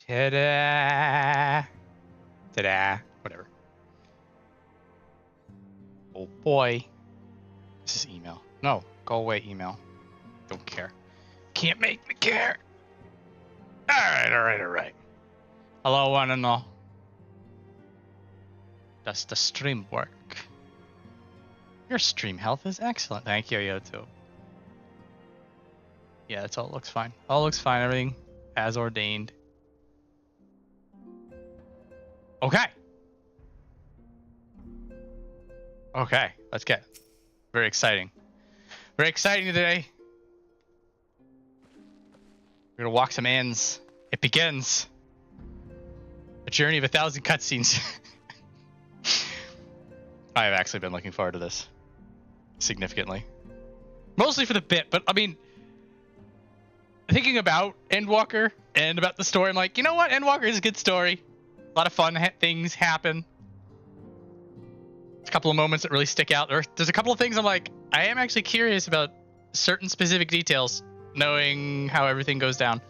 Ta-da! Ta-da! Whatever. Oh boy. This is email. No, go away, email. Don't care. Can't make me care. Alright. Hello, one and all. Does the stream work? Your stream health is excellent. Thank you, Yoto. Yeah, that's all looks fine. All looks fine. Everything as ordained. Okay. Okay, let's get it. Very exciting. Very exciting today. We're gonna walk some ends. It begins. A journey of 1,000 cutscenes. I have actually been looking forward to this. Significantly. Mostly for the bit, but I mean, thinking about Endwalker and about the story, I'm like, you know what? Endwalker is a good story. A lot of fun things happen. There's a couple of moments that really stick out. There's a couple of things I'm like, I am actually curious about certain specific details, knowing how everything goes down.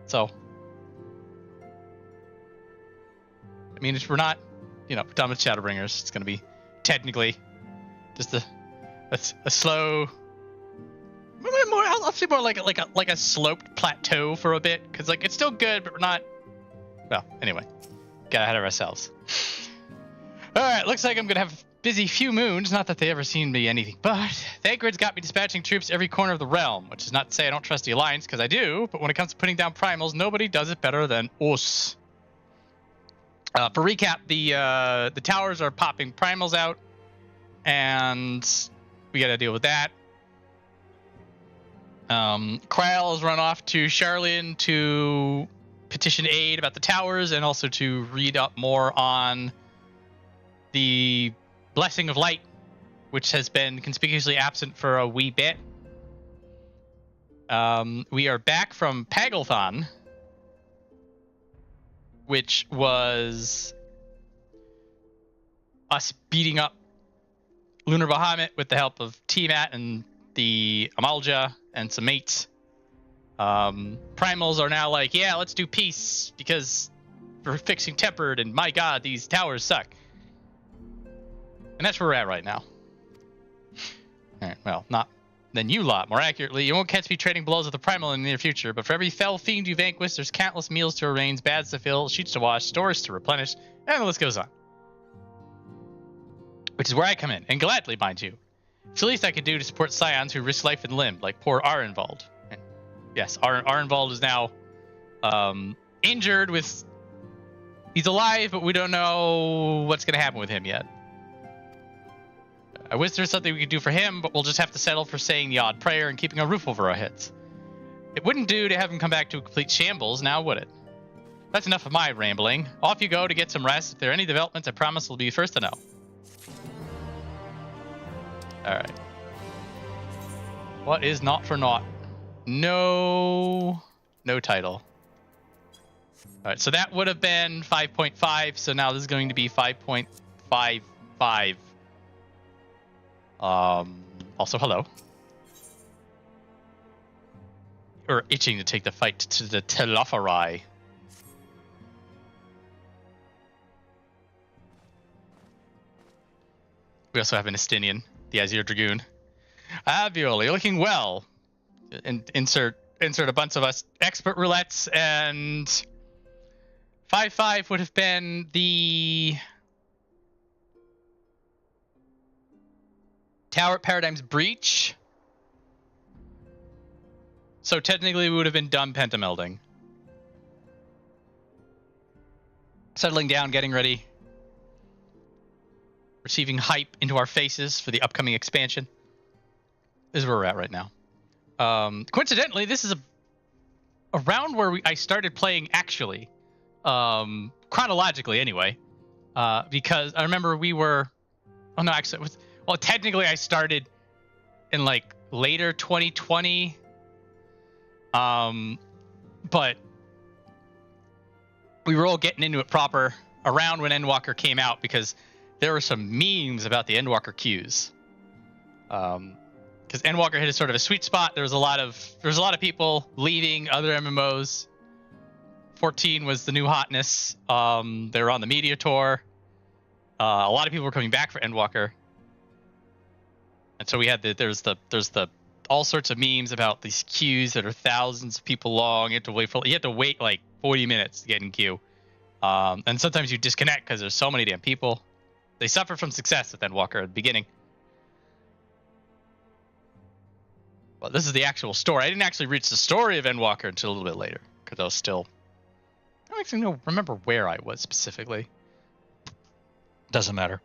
So, I mean, if we're not, done with Shadowbringers, it's going to be technically just a slow, I'll say more like a sloped plateau for a bit, because like it's still good, but we're not. Well, anyway, got ahead of ourselves. All right, looks like I'm gonna have a busy few moons. Not that they ever seem to be anything but. Thancred's got me dispatching troops every corner of the realm, which is not to say I don't trust the Alliance, because I do. But when it comes to putting down primals, nobody does it better than us. For recap, the towers are popping primals out, and we got to deal with that. Krile has run off to Sharlayan to petition aid about the towers, and also to read up more on the Blessing of Light, which has been conspicuously absent for a wee bit. We are back from Pagalthon, which was us beating up Lunar Bahamut with the help of Tiamat and the Amalja and some mates. Primals are now like, yeah, let's do peace because we're fixing Tempered, and my god, these towers suck. And that's where we're at right now. Alright, well, not than you lot. More accurately, you won't catch me trading blows with the Primal in the near future, but for every fell fiend you vanquish, there's countless meals to arrange, baths to fill, sheets to wash, stores to replenish, and the list goes on. Which is where I come in, and gladly, mind you. It's the least I could do to support scions who risk life and limb, like poor Arenvald. And yes, Arenvald is now injured with... He's alive, but we don't know what's going to happen with him yet. I wish there's something we could do for him, but we'll just have to settle for saying the odd prayer and keeping a roof over our heads. It wouldn't do to have him come back to a complete shambles, now would it? That's enough of my rambling. Off you go to get some rest. If there are any developments, I promise we'll be first to know. Alright. What is not for naught? No title. Alright, so that would have been 5.5, so now this is going to be 5.55. Also, hello. We're itching to take the fight to the Telophori. We also have an Estinian, the Azir Dragoon. Viola, you're looking well. Insert a bunch of us expert roulettes, and 5.5 would have been the Tower at Paradigm's Breach. So technically we would have been done pentamelding. Settling down, getting ready. Receiving hype into our faces for the upcoming expansion. This is where we're at right now. Coincidentally, this is a round where I started playing actually. Chronologically anyway. Because I remember we were... Oh no, actually... Well, technically, I started in like later 2020, but we were all getting into it proper around when Endwalker came out, because there were some memes about the Endwalker queues. Because Endwalker hit a sort of a sweet spot. There was a lot of people leaving other MMOs 14 was the new hotness. They were on the media tour. A lot of people were coming back for Endwalker. And so we had there's the all sorts of memes about these queues that are thousands of people long. You had to wait like 40 minutes to get in queue. And sometimes you disconnect because there's so many damn people. They suffered from success with Endwalker at the beginning. Well, this is the actual story. I didn't actually reach the story of Endwalker until a little bit later, because I was still... I don't actually remember where I was specifically. Doesn't matter.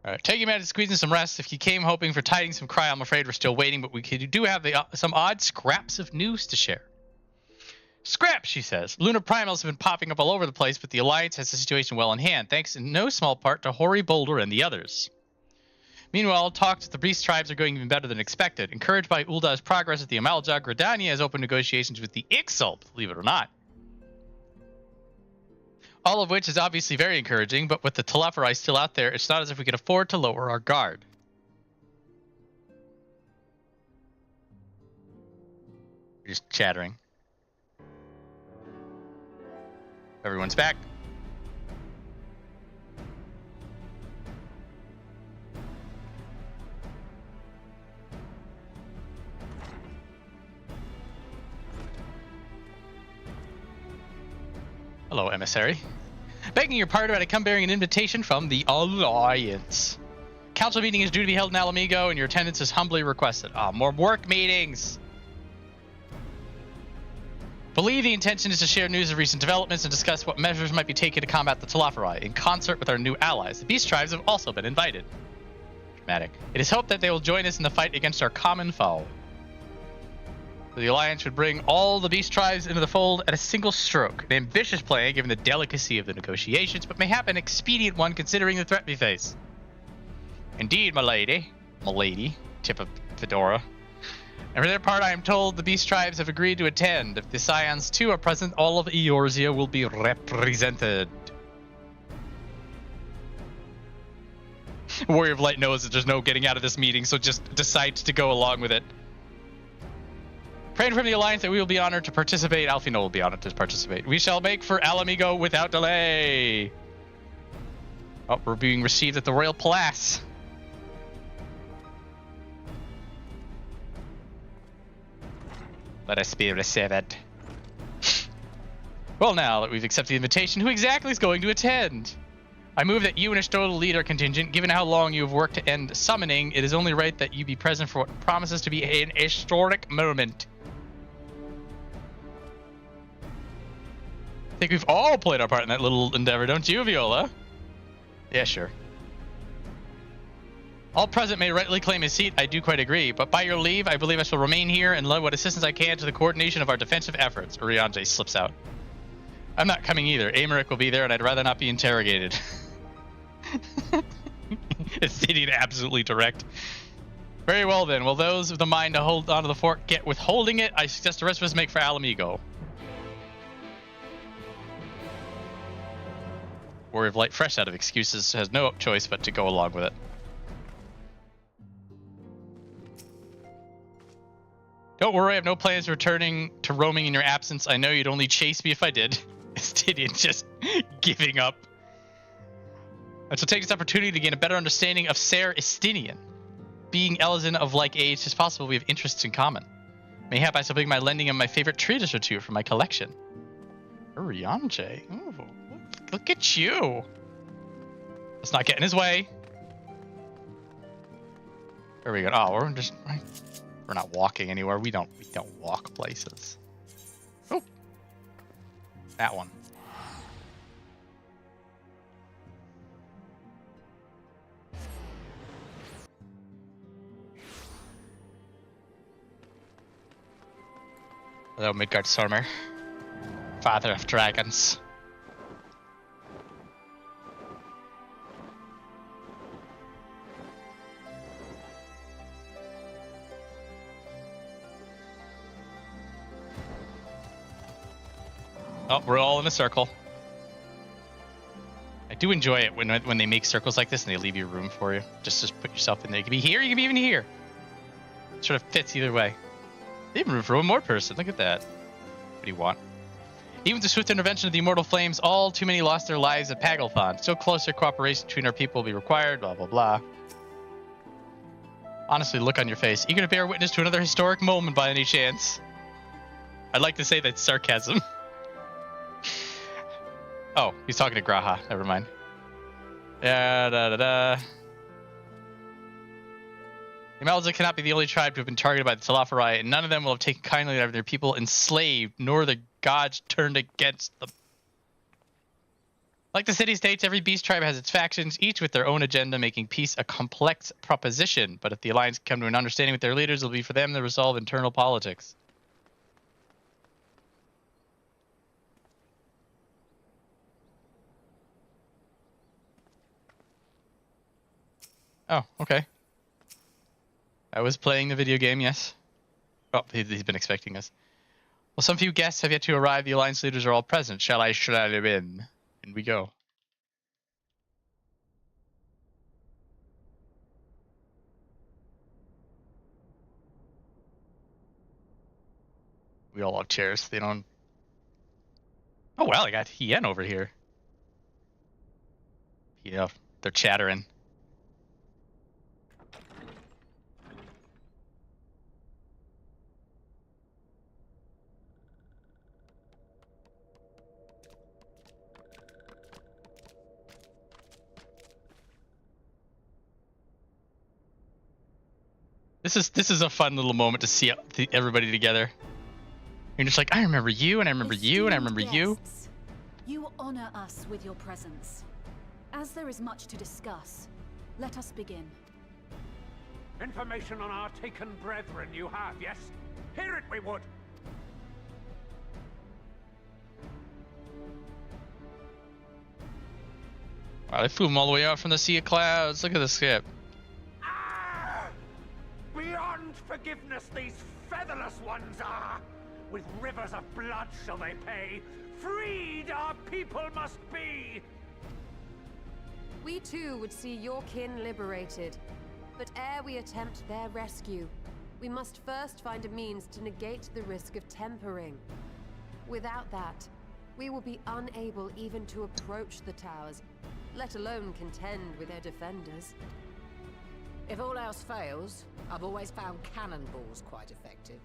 Alright, take a minute to squeeze in some rest. If you came hoping for tidings from Cry, I'm afraid we're still waiting, but we do have some odd scraps of news to share. Scraps, she says. Lunar primals have been popping up all over the place, but the Alliance has the situation well in hand, thanks in no small part to Hoary Boulder and the others. Meanwhile, talks with the Beast tribes are going even better than expected. Encouraged by Ulda's progress at the Amalja, Gridania has opened negotiations with the Ixalt, believe it or not. All of which is obviously very encouraging, but with the Telephorai still out there, it's not as if we could afford to lower our guard. We're just chattering. Everyone's back. Hello, emissary. Begging your pardon, I come bearing an invitation from the Alliance. Council meeting is due to be held in Alamigo, and your attendance is humbly requested. More work meetings! Believe the intention is to share news of recent developments and discuss what measures might be taken to combat the Telephorai, in concert with our new allies. The Beast tribes have also been invited. Dramatic. It is hoped that they will join us in the fight against our common foe. The Alliance would bring all the Beast tribes into the fold at a single stroke. An ambitious plan, given the delicacy of the negotiations, but mayhap an expedient one considering the threat we face. Indeed, my lady, tip of fedora. And for their part, I am told the Beast tribes have agreed to attend. If the Scions too are present, all of Eorzea will be represented. Warrior of Light knows that there's no getting out of this meeting, so just decides to go along with it. Praying from the Alliance that we will be honored to participate. Alphinaud will be honored to participate. We shall make for Alamigo without delay. Oh, we're being received at the Royal Palace. Let us be received. Well, now that we've accepted the invitation, who exactly is going to attend? I move that you and Ashtotal lead our contingent. Given how long you have worked to end summoning, it is only right that you be present for what promises to be an historic moment. I think we've all played our part in that little endeavor, don't you, Viola? Yeah, sure. All present may rightly claim a seat, I do quite agree, but by your leave, I believe I shall remain here and lend what assistance I can to the coordination of our defensive efforts. Urianger slips out. I'm not coming either. Amaric will be there, and I'd rather not be interrogated. It's idiot absolutely direct. Very well then, will those of the mind to hold onto the fort get withholding it? I suggest the rest of us make for Alamigo. Warrior of Light, fresh out of excuses, has no choice but to go along with it. Don't worry, I have no plans of returning to roaming in your absence. I know you'd only chase me if I did. Estidian just giving up. I shall take this opportunity to gain a better understanding of Ser Estinian. Being Elizin of like age, it's possible we have interests in common. Mayhap I shall bring my lending him my favorite treatise or two from my collection. Urianger. Ooh, look at you. Let's not get in his way. There we go. Oh, we're not walking anywhere. We don't walk places. Oh, that one. Hello, Midgard Stormer, father of dragons. Oh, we're all in a circle. I do enjoy it when they make circles like this and they leave you room for you. Just put yourself in there. You can be here, you can be even here. It sort of fits either way. They have room for one more person. Look at that. What do you want? Even with the swift intervention of the immortal flames, all too many lost their lives at Pagalthon. Still closer cooperation between our people will be required, blah, blah, blah. Honestly, look on your face. Eager to bear witness to another historic moment by any chance. I'd like to say that's sarcasm. Oh, he's talking to Graha. Never mind. Da da da da. The Malza cannot be the only tribe to have been targeted by the Telophori, and none of them will have taken kindly to have their people enslaved, nor the gods turned against them. Like the city-states, every beast tribe has its factions, each with their own agenda, making peace a complex proposition. But if the alliance come to an understanding with their leaders, it will be for them to resolve internal politics. Oh, okay. I was playing the video game, yes. Oh, he's been expecting us. Well, some few guests have yet to arrive. The alliance leaders are all present. Shall I in? In we go. We all have chairs. They don't... Oh, well, I got Hien over here. Yeah, they're chattering. This is a fun little moment to see everybody together. You're just like, I remember you, and I remember you, and I remember you. You honor us with your presence. As there is much to discuss, let us begin. Information on our taken brethren you have, yes? Hear it we would! Wow, they flew them all the way out from the Sea of Clouds. Look at the ship. Beyond forgiveness these featherless ones are! With rivers of blood shall they pay. Freed our people must be! We too would see your kin liberated. But ere we attempt their rescue, we must first find a means to negate the risk of tempering. Without that, we will be unable even to approach the towers, let alone contend with their defenders. If all else fails, I've always found cannonballs quite effective.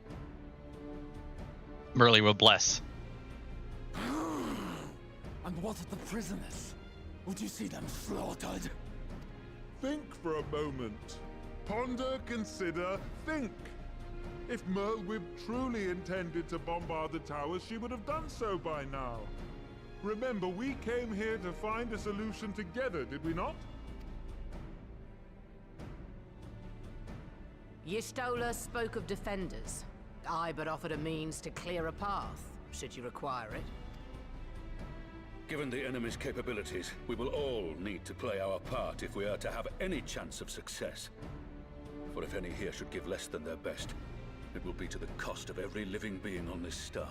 Merle will bless. And what of the prisoners? Would you see them slaughtered? Think for a moment. Ponder, consider, think. If Merlwyb truly intended to bombard the towers, she would have done so by now. Remember, we came here to find a solution together, did we not? Y'shtola spoke of defenders. I but offered a means to clear a path, should you require it. Given the enemy's capabilities, we will all need to play our part if we are to have any chance of success. For if any here should give less than their best, it will be to the cost of every living being on this star.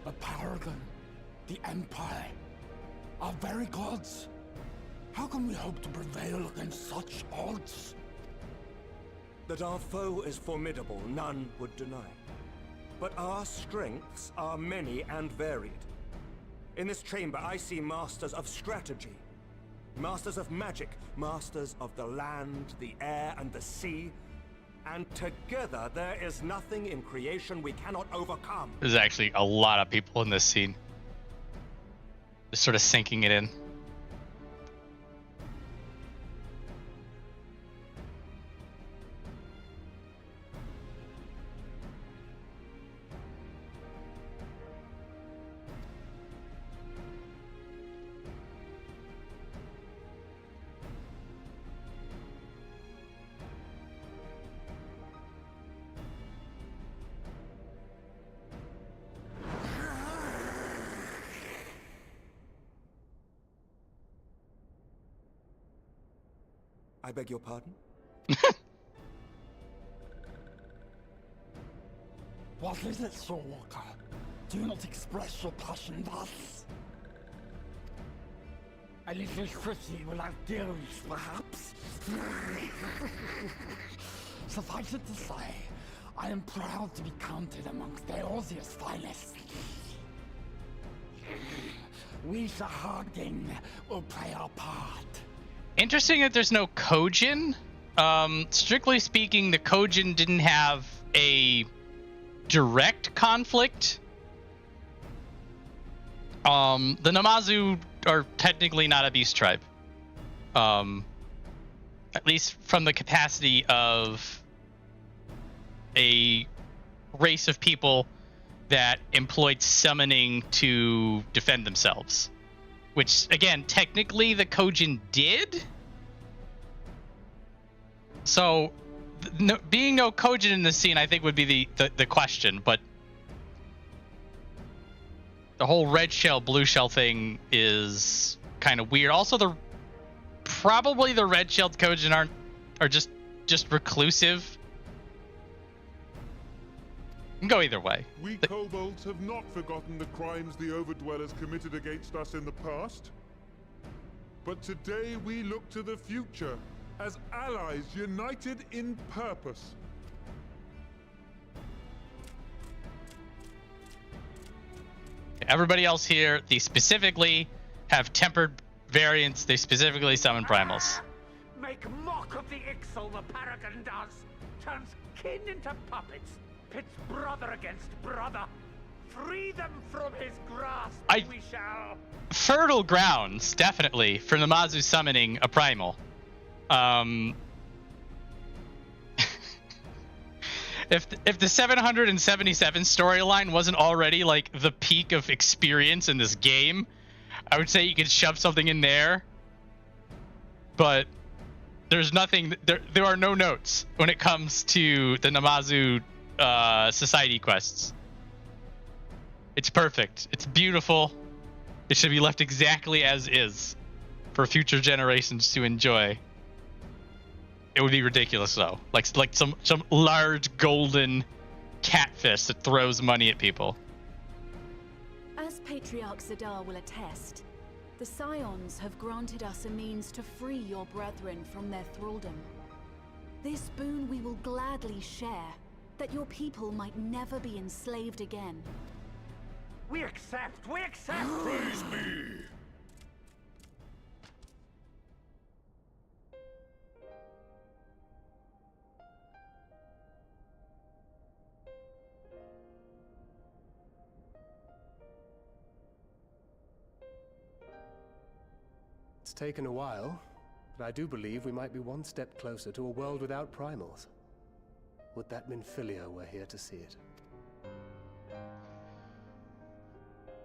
The Paragon, the Empire, our very gods. How can we hope to prevail against such odds? That our foe is formidable, none would deny. But our strengths are many and varied. In this chamber, I see masters of strategy, masters of magic, masters of the land, the air, and the sea. And together, there is nothing in creation we cannot overcome. There's actually a lot of people in this scene. Just sort of sinking it in. I beg your pardon? What is it, Soulwalker? Do you not express your passion thus? A little pretty without gills, perhaps? Suffice it to say, I am proud to be counted amongst Eorzea's finest. We Sahagin will play our part. Interesting that there's no Kojin. Strictly speaking, the Kojin didn't have a direct conflict. The Namazu are technically not a beast tribe. At least from the capacity of a race of people that employed summoning to defend themselves. Which, again, technically the Kojin did. So, being no Kojin in the scene, I think, would be the question. But the whole red shell, blue shell thing is kind of weird. Also, probably the red-shelled Kojin are just reclusive. Can go either way. We kobolds have not forgotten the crimes the Overdwellers committed against us in the past. But today we look to the future as allies united in purpose. Everybody else here, they specifically have tempered variants. They specifically summon primals. Make mock of the Ixal the Paragon does. Turns kin into puppets. Pits brother against brother. Free them from his grasp, we shall. Fertile grounds, definitely, for Namazu summoning a primal. If the 777 storyline wasn't already like the peak of experience in this game, I would say you could shove something in there. But there's nothing. There are no notes when it comes to the Namazu society quests. It's perfect. It's beautiful. It should be left exactly as is for future generations to enjoy. It would be ridiculous though, like some large golden catfish that throws money at people. As Patriarch Zadar will attest, the Scions have granted us a means to free your brethren from their thraldom. This boon we will gladly share, that your people might never be enslaved again. We accept! We accept! Praise me! It's taken a while, but I do believe we might be one step closer to a world without primals. Would that Minfilia were here to see it.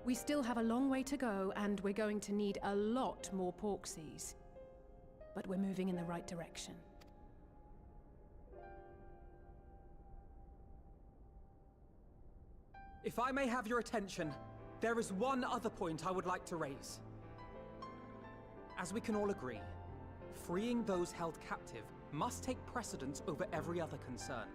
We still have a long way to go, and we're going to need a lot more Porksies. But we're moving in the right direction. If I may have your attention, there is one other point I would like to raise. As we can all agree, freeing those held captive must take precedence over every other concern.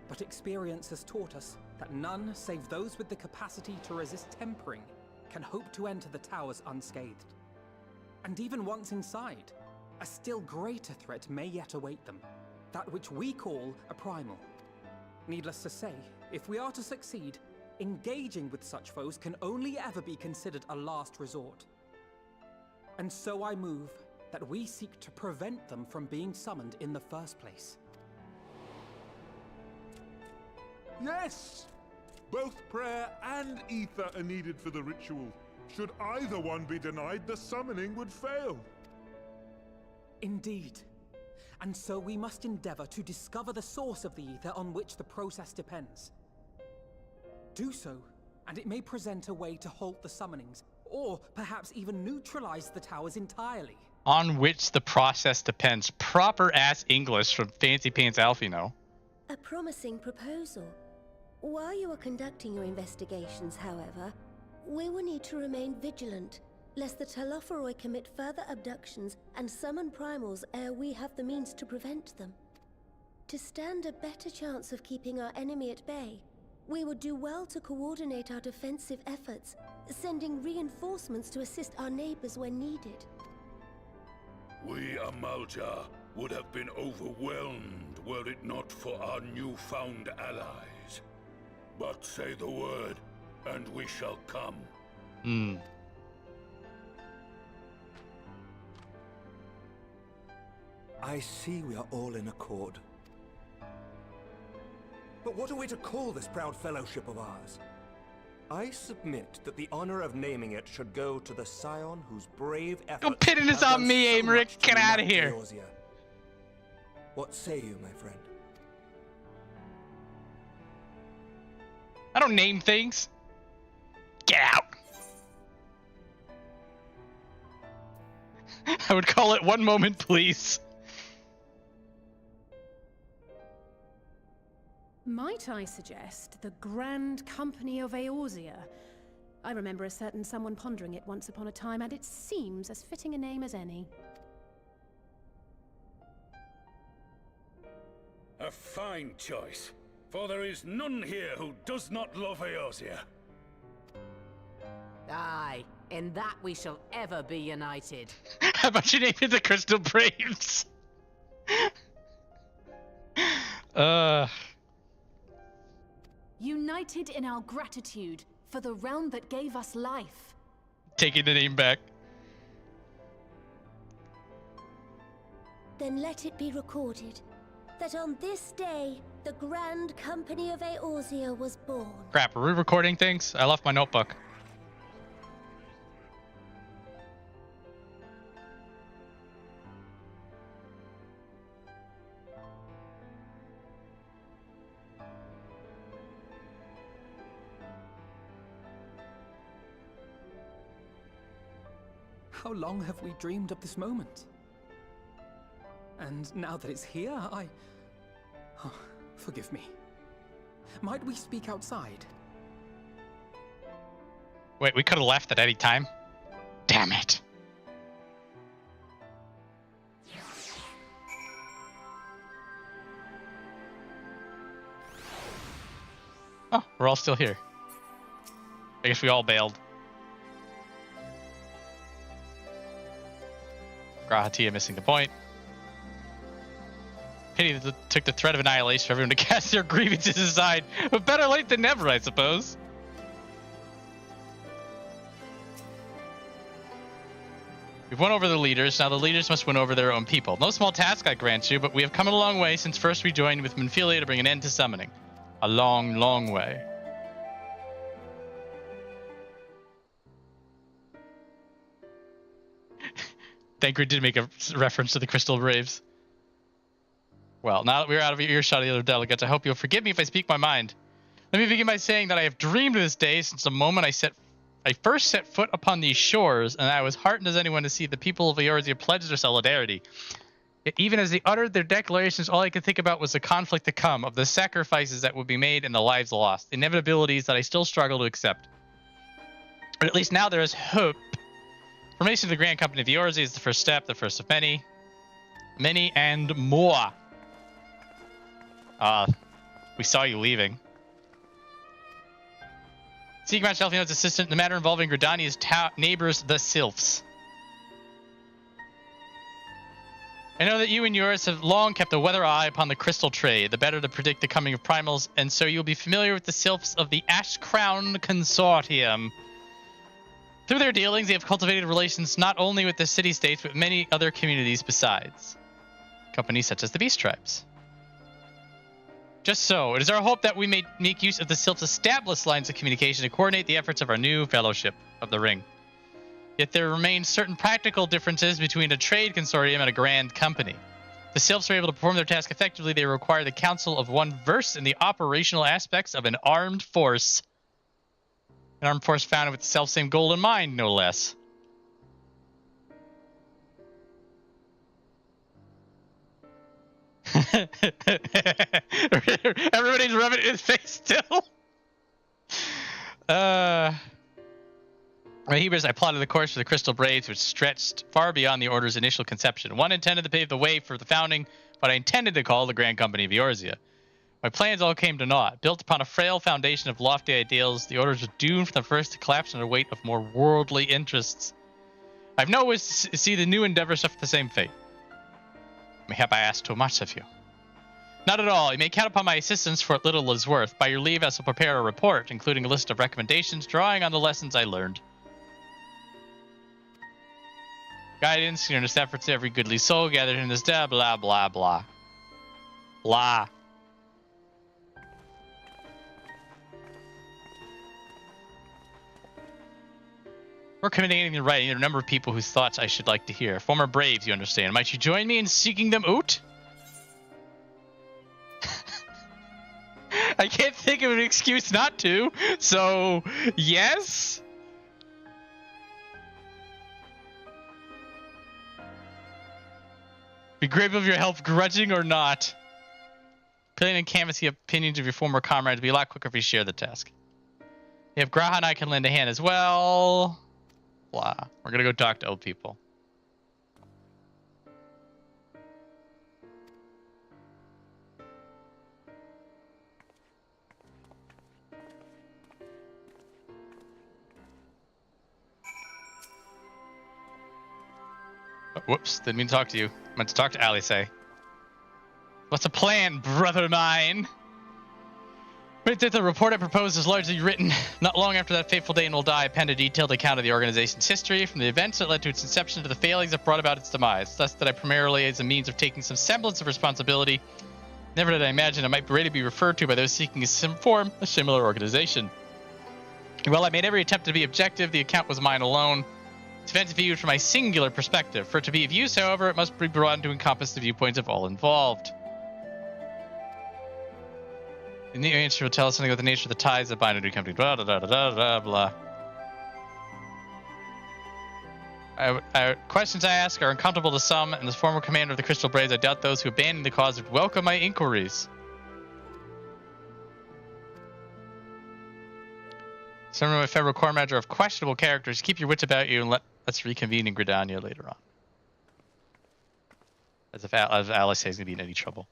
But experience has taught us that none save those with the capacity to resist tempering can hope to enter the towers unscathed. And even once inside, a still greater threat may yet await them, that which we call a primal. Needless to say, if we are to succeed, engaging with such foes can only ever be considered a last resort. And so I move that we seek to prevent them from being summoned in the first place. Yes! Both prayer and ether are needed for the ritual. Should either one be denied, the summoning would fail. Indeed. And so we must endeavor to discover the source of the ether on which the process depends. Do so, and it may present a way to halt the summonings, or perhaps even neutralize the towers entirely. On which the process depends. Proper ass English from Fancy Pants Alphinaud. A promising proposal. While you are conducting your investigations, however, we will need to remain vigilant, lest the Telophoroi commit further abductions and summon primals ere we have the means to prevent them. To stand a better chance of keeping our enemy at bay, we would do well to coordinate our defensive efforts, sending reinforcements to assist our neighbors when needed. We Amalja would have been overwhelmed were it not for our newfound allies. But say the word, and we shall come. I see we are all in accord. But what are we to call this proud fellowship of ours? I submit that the honor of naming it should go to the scion whose brave efforts... Don't pin this on me, Aymeric. Get out of here. Eorzea. What say you, my friend? I don't name things. Get out. I would call it one moment, please. Might I suggest the Grand Company of Eorzea? I remember a certain someone pondering it once upon a time, and it seems as fitting a name as any. A fine choice, for there is none here who does not love Eorzea. Aye, in that we shall ever be united. How about you name it the Crystal Braves? United in our gratitude for the realm that gave us life. Taking the name back. Then let it be recorded that on this day, the Grand Company of Eorzea was born. Crap, are we recording things? I left my notebook. How long have we dreamed of this moment? And now that it's here, Oh, forgive me. Might we speak outside? Wait, we could have left at any time. Damn it. Oh, we're all still here. I guess we all bailed. Grahatia missing the point. Pity that it took the threat of annihilation for everyone to cast their grievances aside. But better late than never, I suppose. We've won over the leaders. Now the leaders must win over their own people. No small task, I grant you, but we have come a long way since first we joined with Minfilia to bring an end to summoning. A long, long way. Thancred did make a reference to the Crystal Braves. Well, now that we're out of earshot of the other delegates, I hope you'll forgive me if I speak my mind. Let me begin by saying that I have dreamed of this day since the moment I first set foot upon these shores, and I was heartened as anyone to see the people of Eorzea pledge their solidarity. Yet even as they uttered their declarations, all I could think about was the conflict to come, of the sacrifices that would be made and the lives lost, the inevitabilities that I still struggle to accept. But at least now there is hope. Formation of the Grand Company of Eorzea is the first step, the first of many. Many and more. We saw you leaving. Seeking match Alphinaud's assistant in the matter involving Gridania's neighbors, the Sylphs. I know that you and yours have long kept a weather eye upon the crystal trade, the better to predict the coming of primals, and so you'll be familiar with the Sylphs of the Ash Crown Consortium. Through their dealings, they have cultivated relations not only with the city-states, but many other communities besides. Companies such as the Beast Tribes. Just so, it is our hope that we may make use of the Sylph's established lines of communication to coordinate the efforts of our new Fellowship of the Ring. Yet there remain certain practical differences between a trade consortium and a grand company. If the Sylphs are able to perform their task effectively, they require the counsel of one versed in the operational aspects of an armed force. An armed force founded with the self-same goal in mind, no less. Everybody's rubbing his face still. My Hebrews, I plotted the course for the Crystal Braves, which stretched far beyond the Order's initial conception. One intended to pave the way for the founding, but I intended to call the Grand Company of Eorzea. My plans all came to naught. Built upon a frail foundation of lofty ideals, the Orders were doomed from the first to collapse under the weight of more worldly interests. I have no wish to see the new endeavor suffer the same fate. Mayhap I ask too much of you. Not at all. You may count upon my assistance for what little is worth. By your leave, I shall prepare a report, including a list of recommendations, drawing on the lessons I learned. Guidance, earnest efforts to every goodly soul gathered in this day, blah, blah, blah. Blah. We're committing and writing. There are a number of people whose thoughts I should like to hear. Former Braves, you understand. Might you join me in seeking them out? I can't think of an excuse not to, so yes? Be grateful of your help, grudging or not. Pilling and canvassing opinions of your former comrades would be a lot quicker if you share the task. If Graha and I can lend a hand as well. Blah. We're gonna go talk to old people. Oh, whoops, didn't mean to talk to you. I meant to talk to Alice. What's the plan, brother mine? Right that the report I proposed is largely written. Not long after that fateful day in Old I penned a detailed account of the organization's history, from the events that led to its inception to the failings that brought about its demise. Thus that I primarily as a means of taking some semblance of responsibility. Never did I imagine I might be ready to be referred to by those seeking to form a similar organization. While I made every attempt to be objective, the account was mine alone. It's meant to be viewed from my singular perspective. For it to be of use, however, it must be broadened to encompass the viewpoints of all involved. The new answer will tell us something about the nature of the ties that bind a new company. Blah, blah, blah, blah, blah, blah. Questions I ask are uncomfortable to some, and as former commander of the Crystal Braves, I doubt those who abandon the cause would welcome my inquiries. Some of my fellow comrades are of questionable characters. Keep your wits about you and let's reconvene in Gridania later on. As if Alice is going to be in any trouble.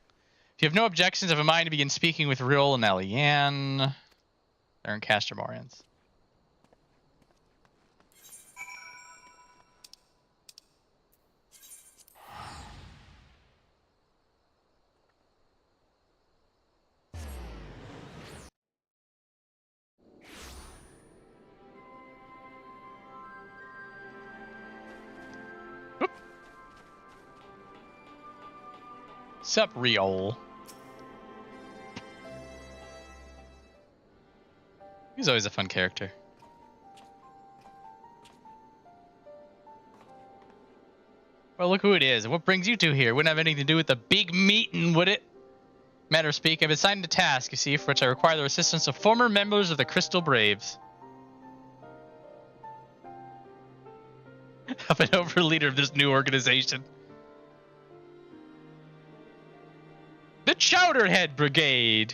If you have no objections, I have a mind to begin speaking with Viola and Alianne. They're in Castor Morians. Sup, Riol? He's always a fun character. Well, look who it is. What brings you two here? Wouldn't have anything to do with the big meeting, would it? Matter of speak, I've assigned a task, you see, for which I require the assistance of former members of the Crystal Braves. I'm an overleader of this new organization. The Chowderhead Brigade.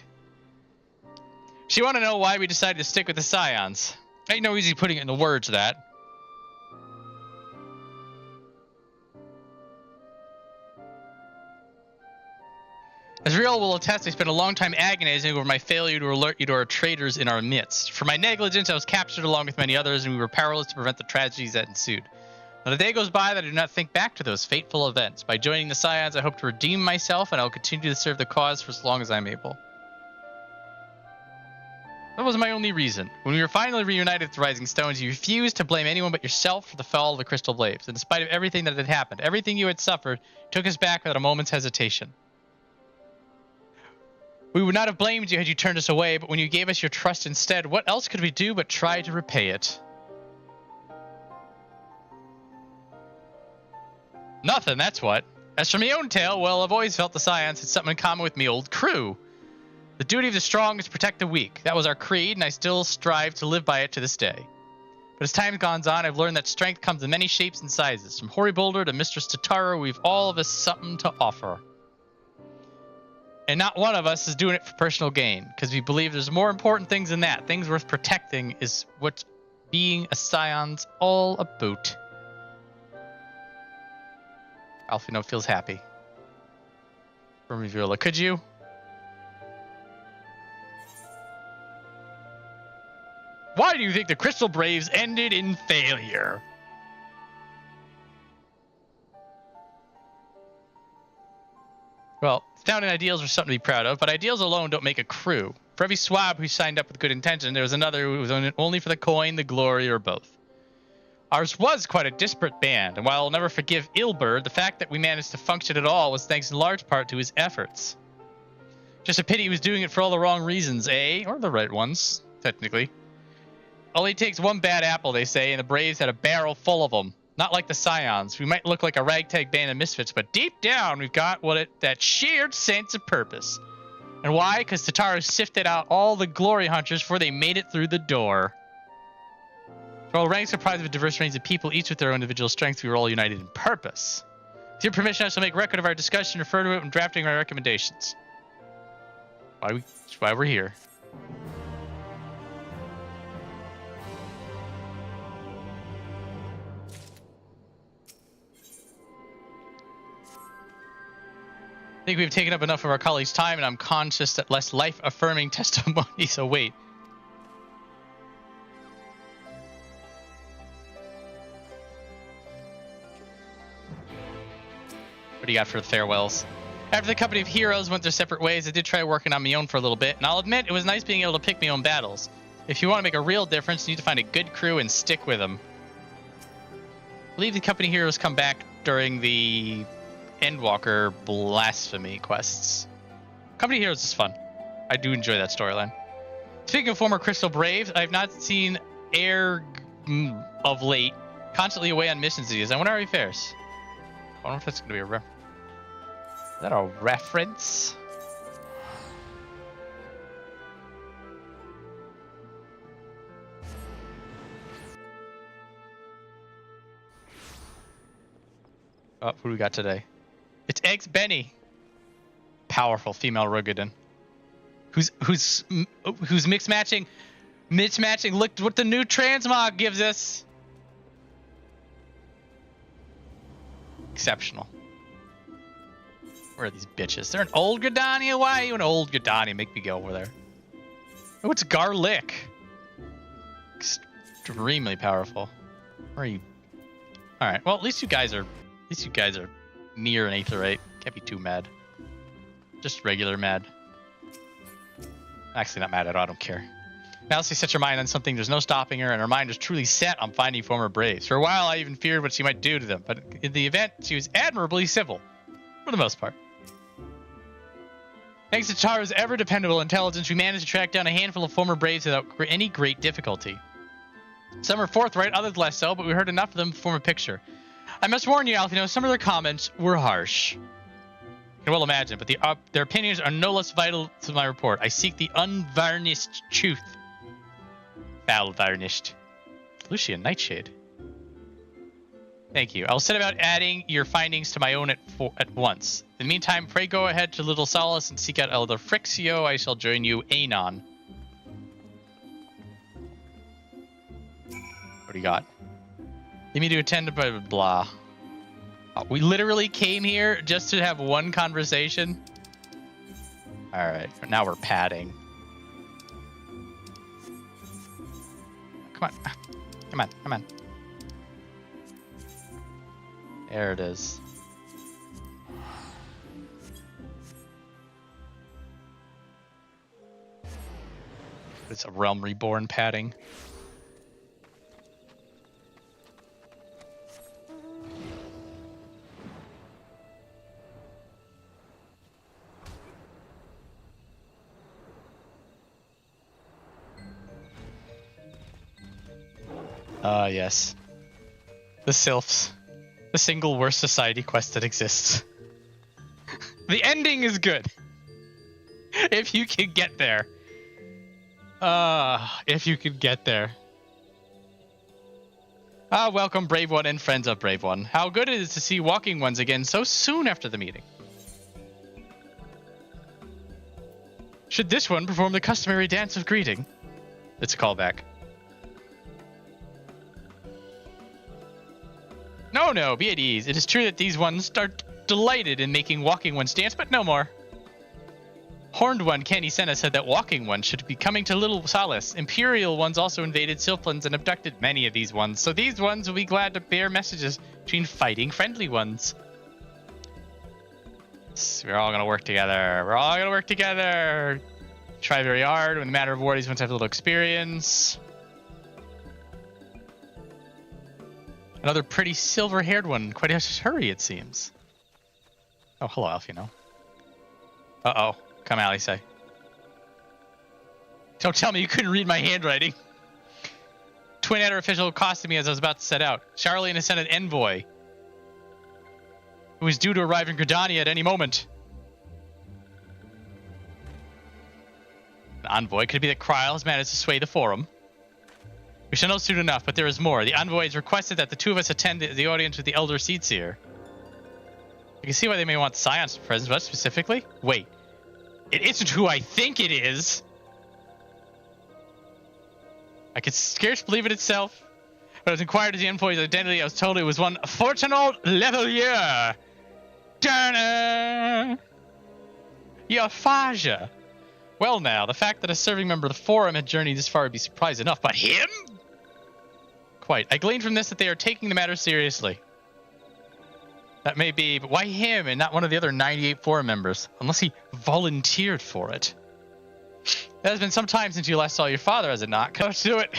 So you want to know why we decided to stick with the Scions? Ain't no easy putting it into words, that. As Riol will attest, I spent a long time agonizing over my failure to alert you to our traitors in our midst. For my negligence, I was captured along with many others, and we were powerless to prevent the tragedies that ensued. Not a day goes by that I do not think back to those fateful events. By joining the Scions, I hope to redeem myself, and I will continue to serve the cause for as long as I'm able. That was my only reason. When we were finally reunited with the Rising Stones, you refused to blame anyone but yourself for the fall of the Crystal Braves. And in spite of everything that had happened, everything you had suffered, took us back without a moment's hesitation. We would not have blamed you had you turned us away, but when you gave us your trust instead, what else could we do but try to repay it? Nothing, that's what. As for my own tale, well, I've always felt the Scions had something in common with me old crew. The duty of the strong is to protect the weak. That was our creed, and I still strive to live by it to this day. But as time goes on, I've learned that strength comes in many shapes and sizes. From Hoary Boulder to Mistress Tatara, we've all of us something to offer. And not one of us is doing it for personal gain, because we believe there's more important things than that. Things worth protecting is what being a Scion's all about. Alphinaud feels happy. For me, Viola, could you? Why do you think the Crystal Braves ended in failure? Well, founding ideals are something to be proud of, but ideals alone don't make a crew. For every swab who signed up with good intention, there was another who was only for the coin, the glory, or both. Ours was quite a disparate band, and while I'll never forgive Ilberd, the fact that we managed to function at all was thanks in large part to his efforts. Just a pity he was doing it for all the wrong reasons, eh? Or the right ones, technically. Only takes one bad apple, they say, and the Braves had a barrel full of them. Not like the Scions. We might look like a ragtag band of misfits, but deep down we've got that shared sense of purpose. And why? Because Tataru sifted out all the glory hunters before they made it through the door. For all ranks comprised of a diverse range of people, each with their own individual strengths, we were all united in purpose. With your permission, I shall make record of our discussion, refer to it when drafting my recommendations. That's why we're here. I think we've taken up enough of our colleagues' time, and I'm conscious that less life-affirming testimonies await. What do you got for the farewells? After the company of heroes went their separate ways, I did try working on my own for a little bit, and I'll admit it was nice being able to pick my own battles. If you want to make a real difference, you need to find a good crew and stick with them. I believe the company heroes come back during the Endwalker blasphemy quests. Company Heroes is fun. I do enjoy that storyline. Speaking of former Crystal Braves, I have not seen Air of late, constantly away on missions these days. I wonder how he fares. I wonder if that's going to be a Is that a reference? Oh, who do we got today? It's Eggs Benny. Powerful female Rogadin. Who's mixed matching. Look what the new transmog gives us. Exceptional. Where are these bitches? They're an old Gridania? Why are you an old Gridania? Make me go over there. Oh, it's Garlic. Extremely powerful. Where are you? Alright, well at least you guys are near an Aetherite. Can't be too mad. Just regular mad. Actually not mad at all, I don't care. Now she set her mind on something, there's no stopping her, and her mind was truly set on finding former Braves. For a while I even feared what she might do to them, but in the event she was admirably civil. For the most part. Thanks to Tara's ever dependable intelligence, we managed to track down a handful of former Braves without any great difficulty. Some are forthright, others less so, but we heard enough of them to form a picture. I must warn you, Alphinaud, some of their comments were harsh. You can well imagine, but their opinions are no less vital to my report. I seek the unvarnished truth. Foul varnished. Lucian Nightshade. Thank you. I'll set about adding your findings to my own at once. In the meantime, pray go ahead to Little Solace and seek out Elder Frixio. I shall join you anon. What do you got? Need me to attend to blah, blah, blah. Oh, we literally came here just to have one conversation. Alright, now we're padding. Come on. Come on, come on. There it is. It's a Realm Reborn padding. Yes. The Sylphs. The single worst society quest that exists. The ending is good. If you can get there. If you could get there. Welcome Brave One and friends of Brave One. How good it is to see walking ones again so soon after the meeting. Should this one perform the customary dance of greeting? It's a callback. No, be at ease. It is true that these ones are delighted in making walking ones dance, but no more. Horned one, Kenny Senna, said that walking ones should be coming to Little Solace. Imperial ones also invaded Sylphlands and abducted many of these ones, so these ones will be glad to bear messages between fighting friendly ones. We're all gonna work together. We're all gonna work together. Try very hard. In the matter of war, these ones have a little experience. Another pretty silver-haired one. Quite a hurry, it seems. Oh, hello, Alphinaud. Uh-oh. Come, Alice. Don't tell me you couldn't read my handwriting. Twin Adder official accosted me as I was about to set out. Sharlayan has sent an envoy who is due to arrive in Gridania at any moment. An envoy? Could it be that Kryl has managed to sway the forum? We shall know soon enough, but there is more. The envoy has requested that the two of us attend the audience with the Elder Seedseer. I can see why they may want Scion's presence, but specifically? Wait. It isn't who I think it is! I could scarce believe it itself. When I was inquired as the envoy's identity, I was told it was one Forchenault Levelier. Darn Eorzea. Well now, the fact that a serving member of the Forum had journeyed this far would be surprise enough, but him? Quite. I gleaned from this that they are taking the matter seriously. That may be, but why him and not one of the other 98 Forum members? Unless he volunteered for it. It has been some time since you last saw your father, has it not? Let's do it.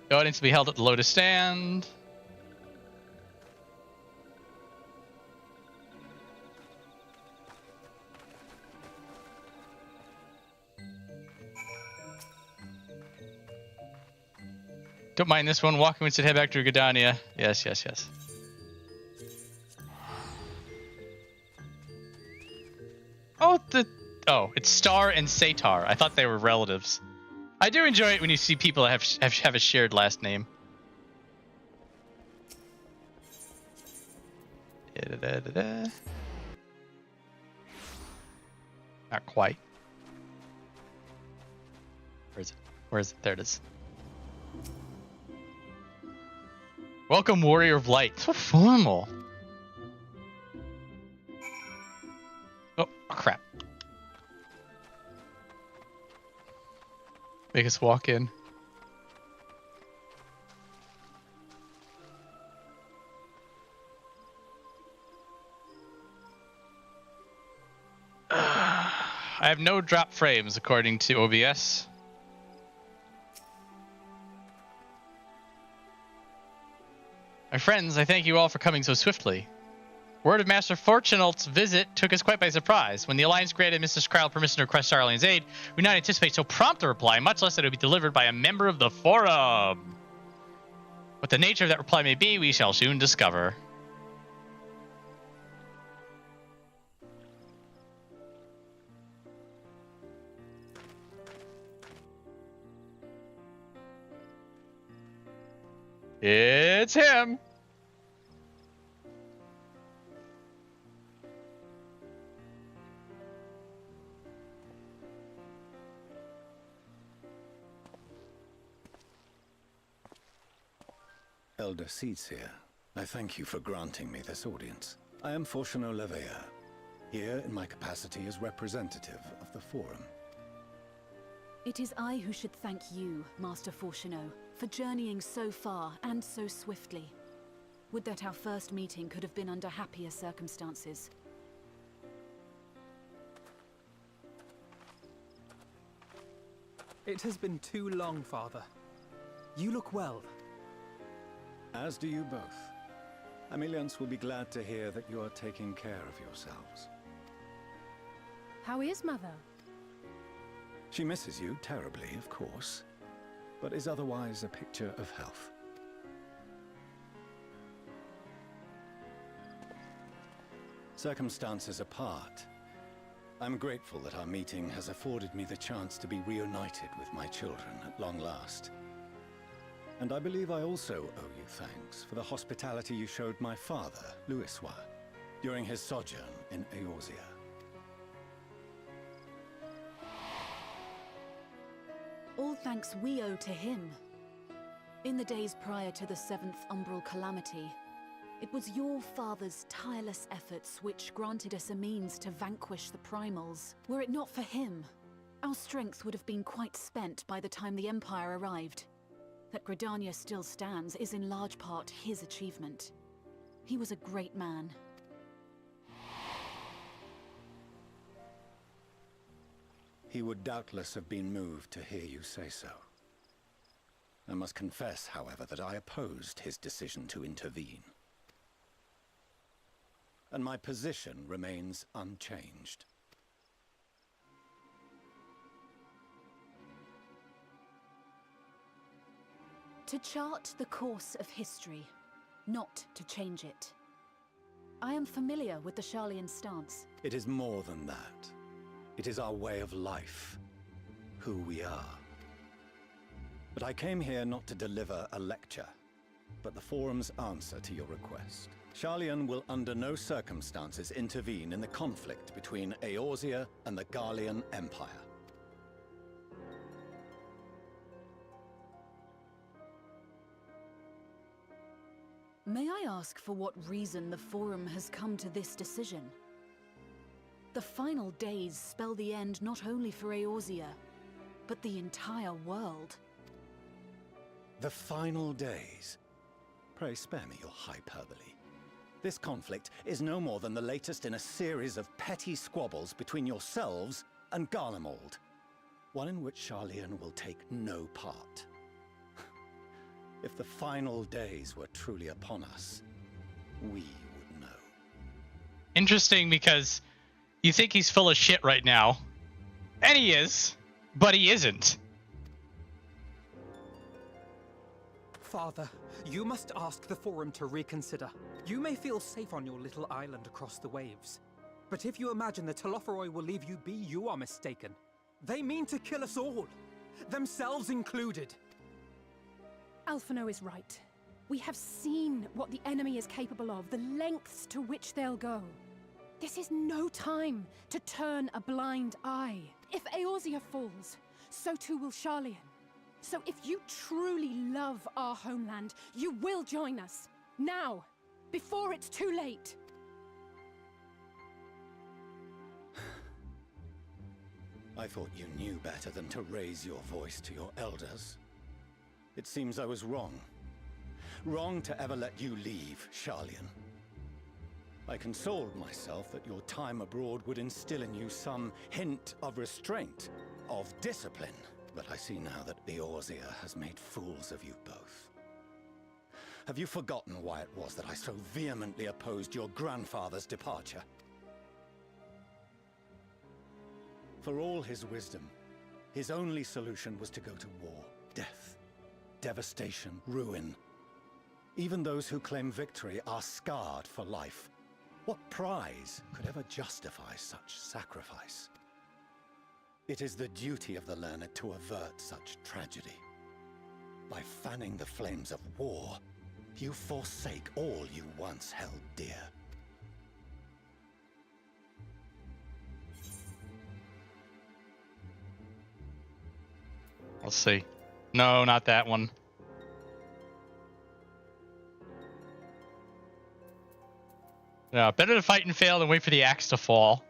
The audience will be held at the Lotus Stand. Don't mind this one. Walking instead, head back to Gridania. Yes, yes, yes. Oh, it's Star and Satar. I thought they were relatives. I do enjoy it when you see people that have a shared last name. Not quite. Where is it? Where is it? There it is. Welcome, Warrior of Light. So formal. Oh, crap. Make us walk in. I have no drop frames according to OBS. My friends, I thank you all for coming so swiftly. Word of Master Forchenault's visit took us quite by surprise. When the Alliance granted Mrs. Kryl permission to request Sharlayan's aid, we did not anticipate so prompt a reply, much less that it would be delivered by a member of the Forum. What the nature of that reply may be, we shall soon discover. It's him! Elder Seedseer, I thank you for granting me this audience. I am Forchenault Levelier, here in my capacity as representative of the Forum. It is I who should thank you, Master Forchenault, for journeying so far and so swiftly. Would that our first meeting could have been under happier circumstances. It has been too long, Father. You look well. As do you both. Ameliance will be glad to hear that you are taking care of yourselves. How is Mother? She misses you terribly, of course, but is otherwise a picture of health. Circumstances apart, I'm grateful that our meeting has afforded me the chance to be reunited with my children at long last. And I believe I also owe you thanks for the hospitality you showed my father, Louisoix, during his sojourn in Eorzea. All thanks we owe to him. In the days prior to the 7th Umbral Calamity, it was your father's tireless efforts which granted us a means to vanquish the Primals. Were it not for him, Our strength would have been quite spent by the time the Empire arrived. That Gridania still stands is in large part his achievement. He was a great man. He would doubtless have been moved to hear you say so. I must confess, however, that I opposed his decision to intervene. And my position remains unchanged. To chart the course of history, not to change it. I am familiar with the Sharlayan stance. It is more than that. It is our way of life, who we are. But I came here not to deliver a lecture, but the Forum's answer to your request. Sharlayan will under no circumstances intervene in the conflict between Eorzea and the Garlean Empire. May I ask for what reason the Forum has come to this decision? The final days spell the end not only for Eorzea, but the entire world. The final days? Pray spare me your hyperbole. This conflict is no more than the latest in a series of petty squabbles between yourselves and Garlemald, one in which Sharlayan will take no part. If the final days were truly upon us, we would know. Interesting, because you think he's full of shit right now. And he is, but he isn't. Father, you must ask the Forum to reconsider. You may feel safe on your little island across the waves, but if you imagine the Telophoroi will leave you be, you are mistaken. They mean to kill us all, themselves included. Alphinaud is right. We have seen what the enemy is capable of, the lengths to which they'll go. This is no time to turn a blind eye. If Eorzea falls, so too will Sharlayan. So if you truly love our homeland, you will join us. Now, before it's too late. I thought you knew better than to raise your voice to your elders. It seems I was wrong. Wrong to ever let you leave, Sharlayan. I consoled myself that your time abroad would instill in you some hint of restraint, of discipline. But I see now that Eorzea has made fools of you both. Have you forgotten why it was that I so vehemently opposed your grandfather's departure? For all his wisdom, his only solution was to go to war, death, devastation, ruin. Even those who claim victory are scarred for life. What prize could ever justify such sacrifice? It is the duty of the learned to avert such tragedy. By fanning the flames of war, you forsake all you once held dear. Let's see. No, not that one. Yeah, better to fight and fail than wait for the axe to fall.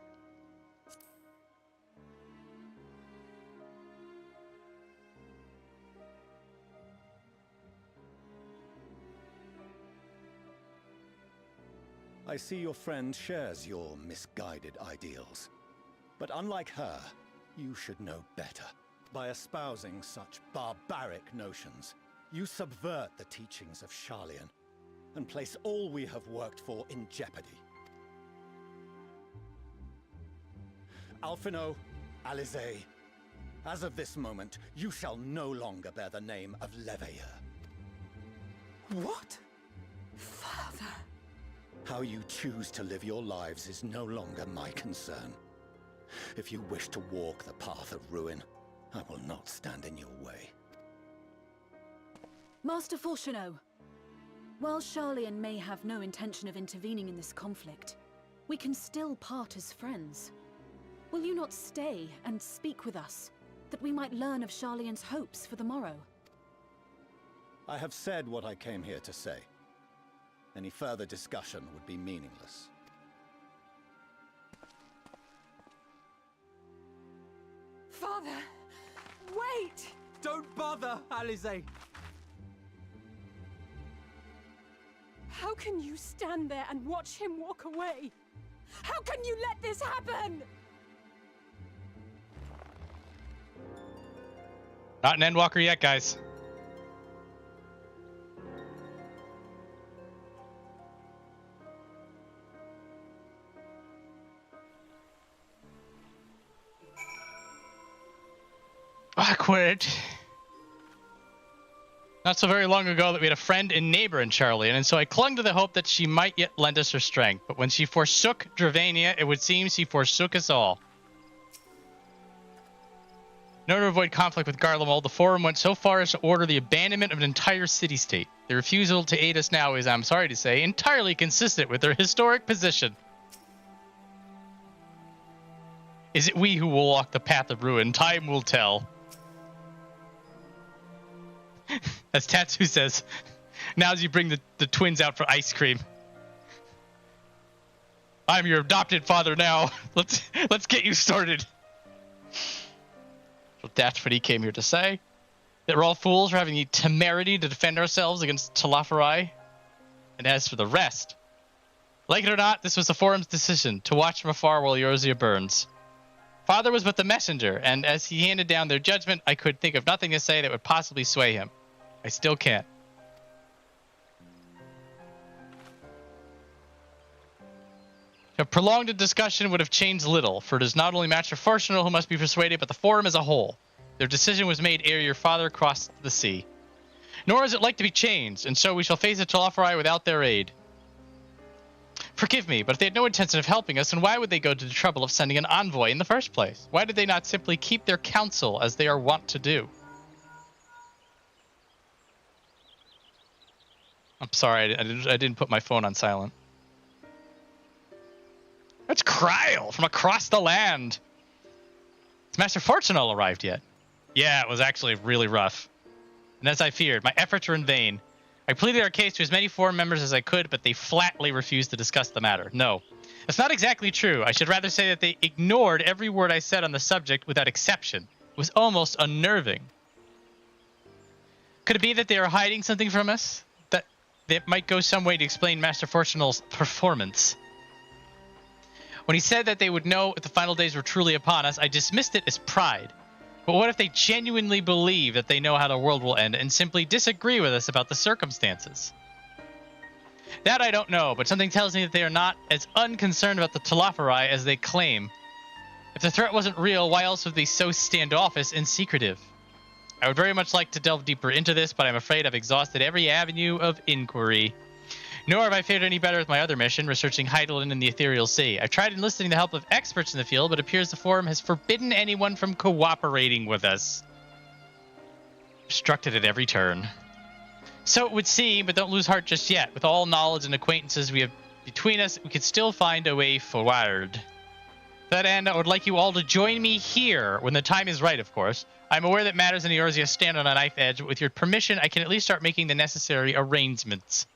I see your friend shares your misguided ideals. But unlike her, you should know better. By espousing such barbaric notions, you subvert the teachings of Sharlayan and place all we have worked for in jeopardy. Alphinaud, Alizé, as of this moment, you shall no longer bear the name of Leveilleur. What? Father. How you choose to live your lives is no longer my concern. If you wish to walk the path of ruin, I will not stand in your way. Master Forchenault, while Sharlayan may have no intention of intervening in this conflict, we can still part as friends. Will you not stay and speak with us, that we might learn of Sharlayan's hopes for the morrow? I have said what I came here to say. Any further discussion would be meaningless. Father! bother, Alize. How can you stand there and watch him walk away? How can you let this happen? Not an Endwalker yet, guys. Awkward. Not so very long ago that we had a friend and neighbor in Sharlayan, and so I clung to the hope that she might yet lend us her strength. But when she forsook Dravania, it would seem she forsook us all. In order to avoid conflict with Garlemald, the Forum went so far as to order the abandonment of an entire city-state. Their refusal to aid us now is, I'm sorry to say, entirely consistent with their historic position. Is it we who will walk the path of ruin? Time will tell. As Tatsu says, now as you bring the twins out for ice cream. I'm your adopted father now. Let's get you started. So that's what he came here to say. That we're all fools for having the temerity to defend ourselves against Telophori. And as for the rest, like it or not, this was the Forum's decision to watch from afar while Eorzea burns. Father was but the messenger, and as he handed down their judgment, I could think of nothing to say that would possibly sway him. I still can't. A prolonged discussion would have changed little, for it is not only Master Forchenault who must be persuaded, but the Forum as a whole. Their decision was made ere your father crossed the sea. Nor is it like to be changed, and so we shall face the Telophori without their aid. Forgive me, but if they had no intention of helping us, then why would they go to the trouble of sending an envoy in the first place? Why did they not simply keep their counsel as they are wont to do? I'm sorry, I didn't put my phone on silent. That's Kryl from across the land. Has Master Forchenault arrived yet? Yeah, it was actually really rough. And as I feared, my efforts were in vain. I pleaded our case to as many Forum members as I could, but they flatly refused to discuss the matter. No, that's not exactly true. I should rather say that they ignored every word I said on the subject without exception. It was almost unnerving. Could it be that they are hiding something from us? That might go some way to explain Master Forchenault's performance. When he said that they would know if the final days were truly upon us, I dismissed it as pride. But what if they genuinely believe that they know how the world will end and simply disagree with us about the circumstances? That I don't know, but something tells me that they are not as unconcerned about the Telophori as they claim. If the threat wasn't real, why else would they be so standoffish and secretive? I would very much like to delve deeper into this, but I'm afraid I've exhausted every avenue of inquiry. Nor have I fared any better with my other mission, researching Hydaelyn in the Ethereal Sea. I've tried enlisting the help of experts in the field, but it appears the Forum has forbidden anyone from cooperating with us. Obstructed at every turn. So it would seem, but don't lose heart just yet. With all knowledge and acquaintances we have between us, we could still find a way forward. To that end, I would like you all to join me here, when the time is right, of course. I'm aware that matters in Eorzea stand on a knife edge, but with your permission, I can at least start making the necessary arrangements.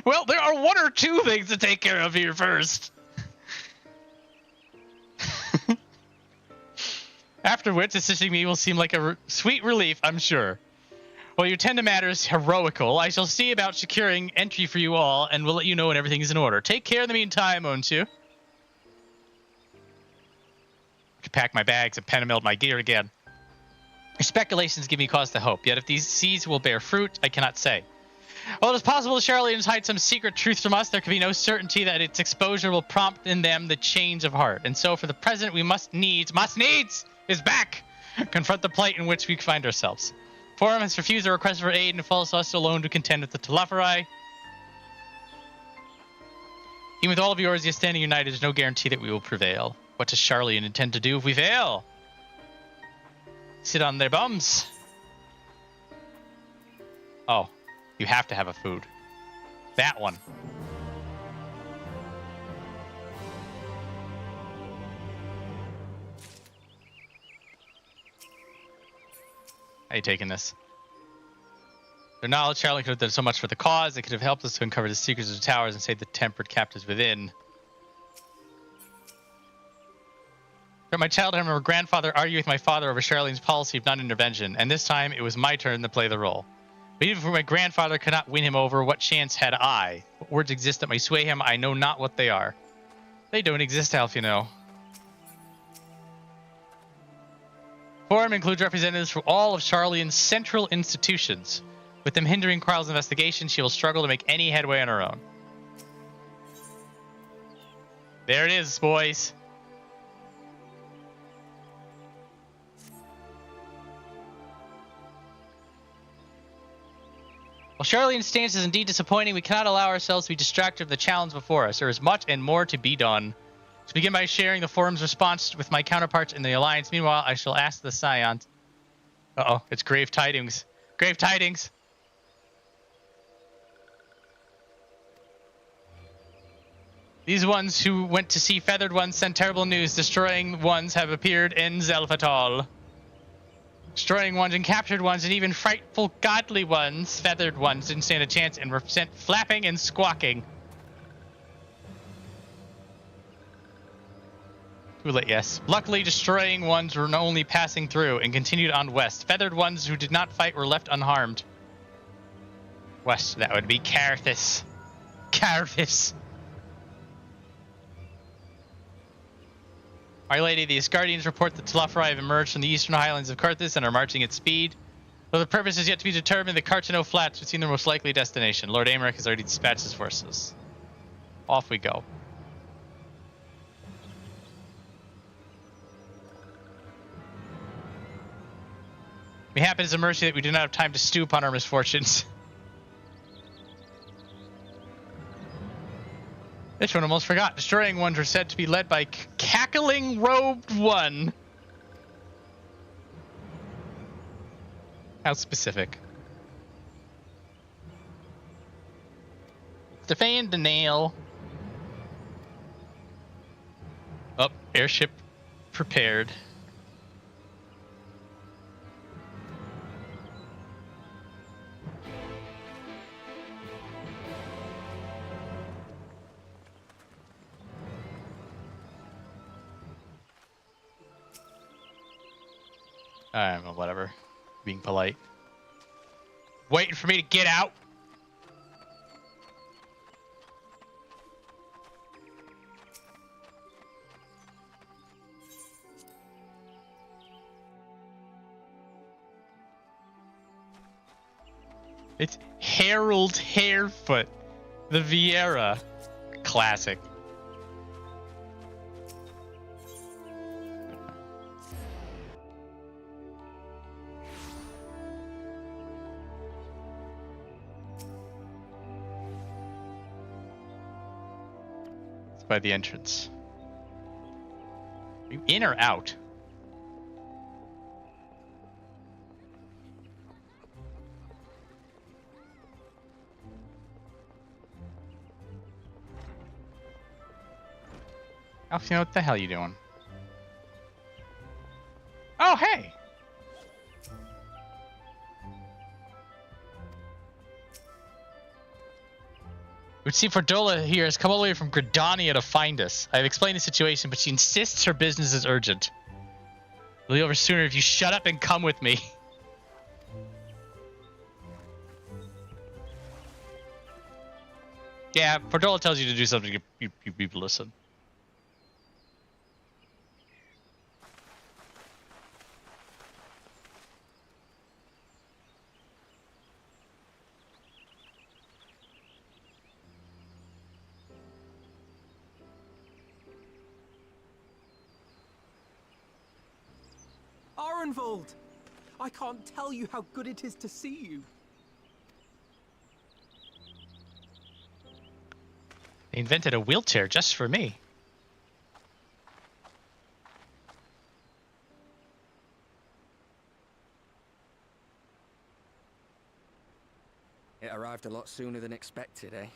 Well, there are one or two things to take care of here first. After which, assisting me will seem like a sweet relief, I'm sure. While you tend to matters heroical, I shall see about securing entry for you all, and will let you know when everything is in order. Take care in the meantime, won't you? I could pack my bags and penameld my gear again. Your speculations give me cause to hope, yet if these seeds will bear fruit, I cannot say. While it is possible the Sharlayans hide some secret truth from us, there can be no certainty that its exposure will prompt in them the change of heart. And so for the present, we must needs is back! Confront the plight in which we find ourselves. Forum has refused our request for aid and falls us alone to contend with the Telophori. Even with all of Eorzea standing united, there's no guarantee that we will prevail. What does Sharlayan intend to do if we fail? Sit on their bums. Oh, you have to have a food. That one. How are you taking this? Their knowledge, Sharlayan could have done so much for the cause. They could have helped us to uncover the secrets of the towers and save the tempered captives within. From my childhood, I remember grandfather arguing with my father over Sharlayan's policy of non-intervention, and this time it was my turn to play the role. But even if my grandfather could not win him over, what chance had I? What words exist that may sway him? I know not what they are. They don't exist, Alphinaud. Forum includes representatives from all of Sharlayan's central institutions. With them hindering Quarles' investigation, she will struggle to make any headway on her own. There it is, boys. While Sharlayan's stance is indeed disappointing, we cannot allow ourselves to be distracted from the challenge before us. There is much and more to be done. To begin by sharing the forum's response with my counterparts in the Alliance. Meanwhile, I shall ask the Scions. Uh-oh, it's grave tidings. Grave tidings! These ones who went to see feathered ones sent terrible news. Destroying ones have appeared in Zelphatal. Destroying ones and captured ones and even frightful godly ones, feathered ones, didn't stand a chance and were sent flapping and squawking. Too late, yes. Luckily, destroying ones were only passing through and continued on west. Feathered ones who did not fight were left unharmed. West, that would be Carthus. Carthus. My lady, the Asgardians report that Telafari have emerged from the eastern highlands of Carthus and are marching at speed. Though the purpose is yet to be determined, the Cartaneau Flats would seem their most likely destination. Lord Aymeric has already dispatched his forces. Off we go. Mayhap it is a mercy that we do not have time to stew upon our misfortunes. This one almost forgot. Destroying ones were said to be led by Cackling Robed One. How specific. Stefan Danail. Oh, airship prepared. I don't know, whatever. Being polite. Waiting for me to get out. It's Harold Harefoot, the Vieira classic. By the entrance. Are you in or out? Alfie, what the hell are you doing? Oh, hey! It would seem Viola here has come all the way from Gridania to find us. I have explained the situation, but she insists her business is urgent. It'll be over sooner if you shut up and come with me. Yeah, Viola tells you to do something, you people listen. Arenvald! I can't tell you how good it is to see you. They invented a wheelchair just for me. It arrived a lot sooner than expected, eh?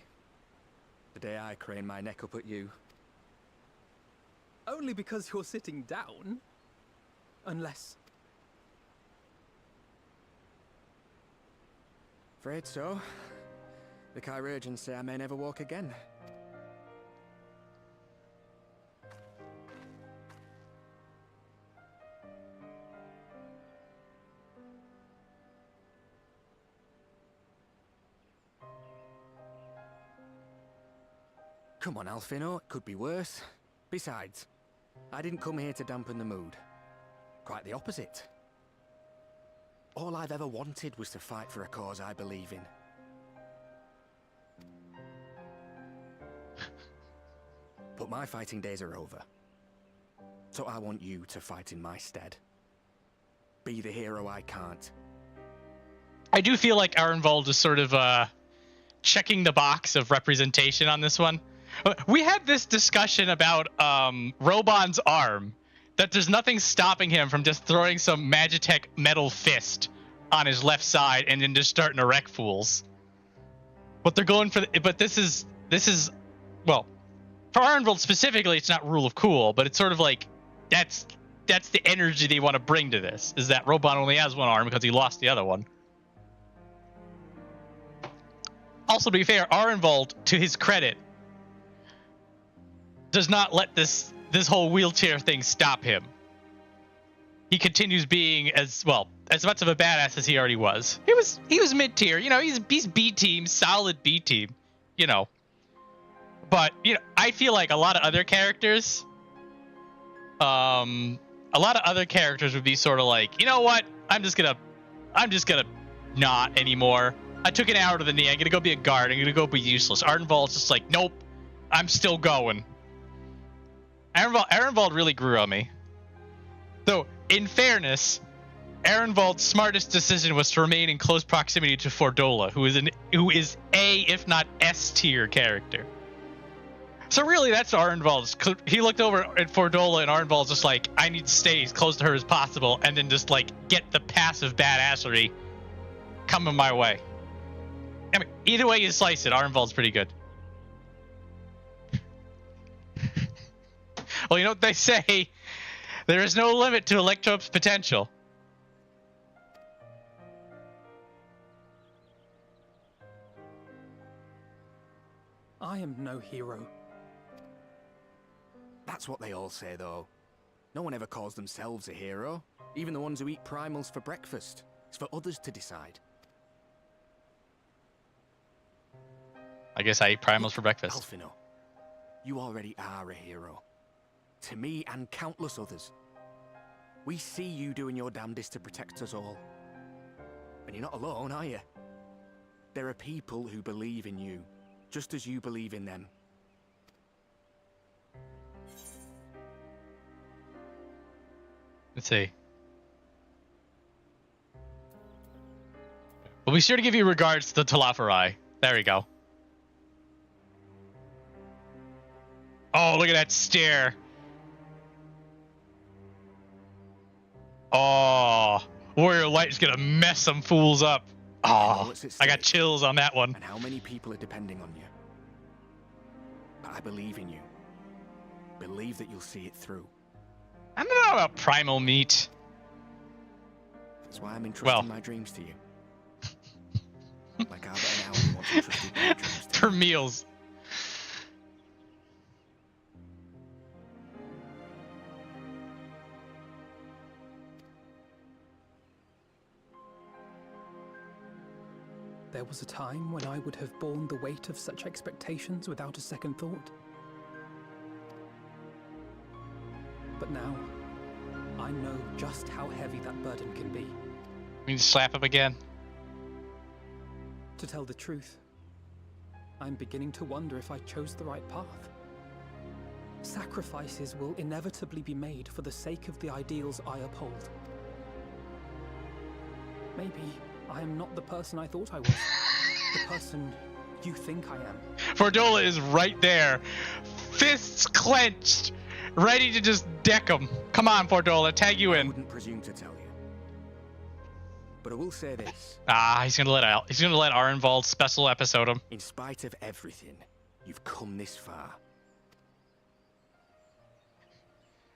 The day I craned my neck up at you. Only because you're sitting down. Unless... Afraid so. The chirurgeons say I may never walk again. Come on, Alphinaud, it could be worse. Besides, I didn't come here to dampen the mood. Quite the opposite. All I've ever wanted was to fight for a cause I believe in. But my fighting days are over. So I want you to fight in my stead. Be the hero I can't. I do feel like Arenvald is sort of checking the box of representation on this one. We had this discussion about Robon's arm, that there's nothing stopping him from just throwing some Magitech metal fist on his left side and then just starting to wreck fools. But they're going for but this is well, for Arenvald specifically, it's not rule of cool, but it's sort of like that's the energy they want to bring to this, is that Robon only has one arm because he lost the other one. Also, to be fair, Arenvald, to his credit, does not let this whole wheelchair thing stop him. He continues being as much of a badass as he already was. He was mid-tier, you know, he's B team, solid B team, you know. But, you know, I feel like a lot of other characters would be sort of like, you know what? I'm just gonna not anymore. I took an hour to the knee. I'm gonna go be a guard. I'm gonna go be useless. Arenvald's just like, nope, I'm still going. Arenvald really grew on me. Though, in fairness, Arenvald's smartest decision was to remain in close proximity to Fordola, who is A, if not S tier character. So really, that's Arenvald's. He looked over at Fordola, and Arenvald's just like, I need to stay as close to her as possible, and then just like get the passive badassery coming my way. I mean, either way you slice it, Arenvald's pretty good. Well, you know what they say? There is no limit to Electrope's potential. I am no hero. That's what they all say, though. No one ever calls themselves a hero. Even the ones who eat primals for breakfast. It's for others to decide. I guess I eat primals for breakfast. Alphinaud, you already are a hero. To me and countless others. We see you doing your damnedest to protect us all. And you're not alone, are you? There are people who believe in you, just as you believe in them. Let's see. We'll be sure to give you regards to the Talafarai. There we go. Oh, look at that stare. Oh, Warrior Light is gonna mess some fools up. Oh, I got chills on that one. And how many people are depending on you? But I believe in you. Believe that you'll see it through. I don't know about primal meat. That's why I'm entrusting my dreams to you. Like Albert and Alan once entrusted their dreams to for meals. There was a time when I would have borne the weight of such expectations without a second thought. But now, I know just how heavy that burden can be. You mean slap him again? To tell the truth, I'm beginning to wonder if I chose the right path. Sacrifices will inevitably be made for the sake of the ideals I uphold. Maybe I am not the person I thought I was. The person you think I am. Fordola is right there. Fists clenched. Ready to just deck him. Come on, Fordola, tag you in. I wouldn't presume to tell you. But I will say this. He's gonna let Arenvald special episode him. In spite of everything, you've come this far.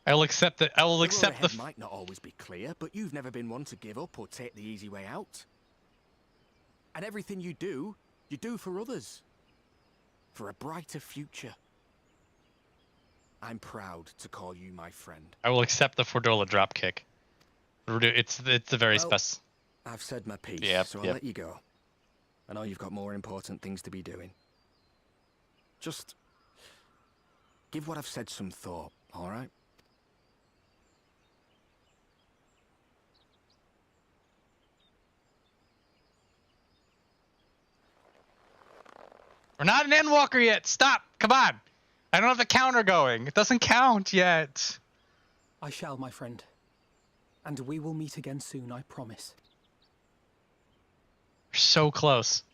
I will accept that. I will accept the. Might not always be clear, but you've never been one to give up or take the easy way out. And everything you do for others. For a brighter future. I'm proud to call you my friend. I will accept the Fordola dropkick. It's a very special. I've said my piece, so I'll let you go. I know you've got more important things to be doing. Just give what I've said some thought, all right? We're not an Endwalker yet. Stop. Come on. I don't have the counter going. It doesn't count yet. I shall, my friend. And we will meet again soon, I promise. We're so close.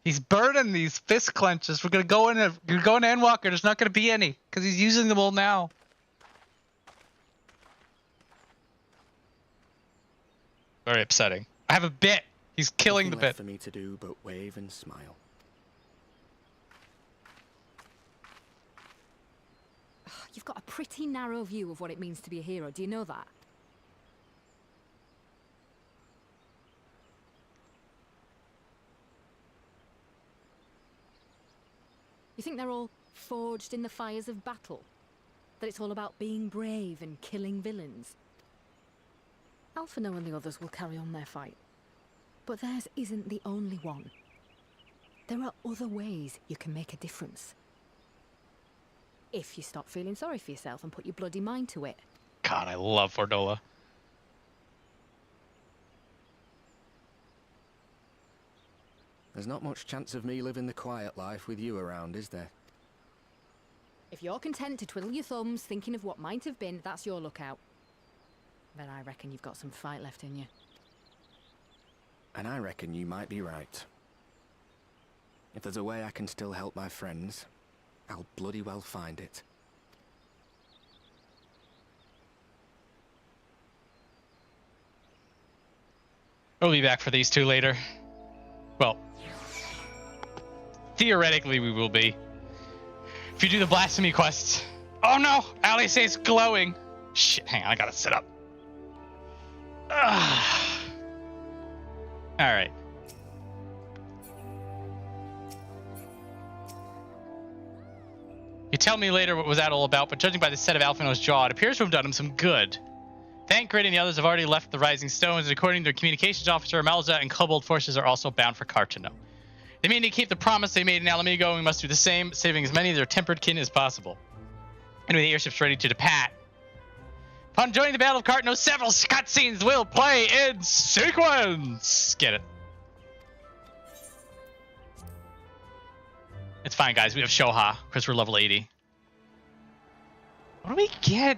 He's burning these fist clenches. We're gonna go into Endwalker. There's not gonna be any because he's using them all now. Very upsetting. I have a bit. He's killing the Nothing left bit. for me to do but wave and smile. You've got a pretty narrow view of what it means to be a hero. Do you know that? You think they're all forged in the fires of battle? That it's all about being brave and killing villains? Alphinaud and the others will carry on their fight. But theirs isn't the only one. There are other ways you can make a difference. If you stop feeling sorry for yourself and put your bloody mind to it. God, I love Viola. There's not much chance of me living the quiet life with you around, is there? If you're content to twiddle your thumbs thinking of what might have been, that's your lookout. Then I reckon you've got some fight left in you. And I reckon you might be right. If there's a way I can still help my friends, I'll bloody well find it. We'll be back for these two later. Well, theoretically we will be. If you do the blasphemy quests. Oh no! Ali says glowing. Shit, hang on, I gotta sit up. Alright. You tell me later what was that all about, but judging by the set of Alphinaud's jaw, it appears to have done him some good. Thancred and the others have already left the Rising Stones, and according to their communications officer, Malza and Kobold forces are also bound for Cartaneau. They mean to keep the promise they made in Alamigo, and we must do the same, saving as many of their tempered kin as possible. Anyway, the airship's ready to depart. Upon joining the Battle of Cartaneau, several cutscenes will play in sequence! Get it. It's fine, guys. We have Shoha, because we're level 80. What do we get?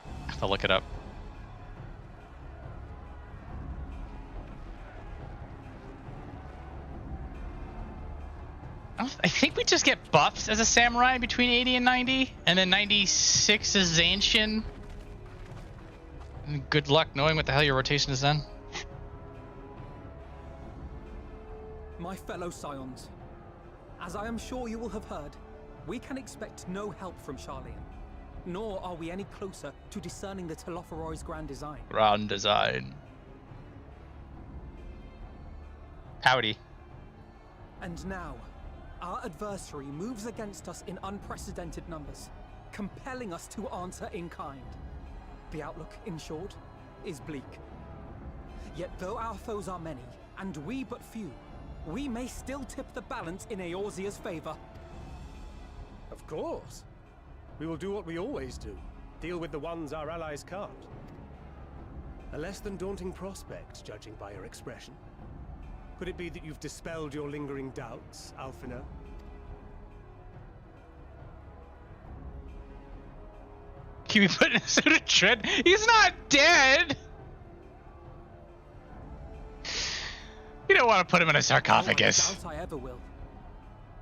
I have to look it up. I think we just get buffs as a samurai between 80 and 90, and then 96 is Zanshin. And good luck knowing what the hell your rotation is then. My fellow Scions, as I am sure you will have heard, we can expect no help from Sharlayan, nor are we any closer to discerning the Telophoroi's grand design. Grand design. Howdy. And now, our adversary moves against us in unprecedented numbers, compelling us to answer in kind. The outlook, in short, is bleak. Yet though our foes are many, and we but few, we may still tip the balance in Eorzea's favor. Of course. We will do what we always do. Deal with the ones our allies can't. A less than daunting prospect, judging by your expression. Could it be that you've dispelled your lingering doubts, Alphinaud? Can we put in a suit of tread? He's not dead! You don't want to put him in a sarcophagus. I doubt I ever will.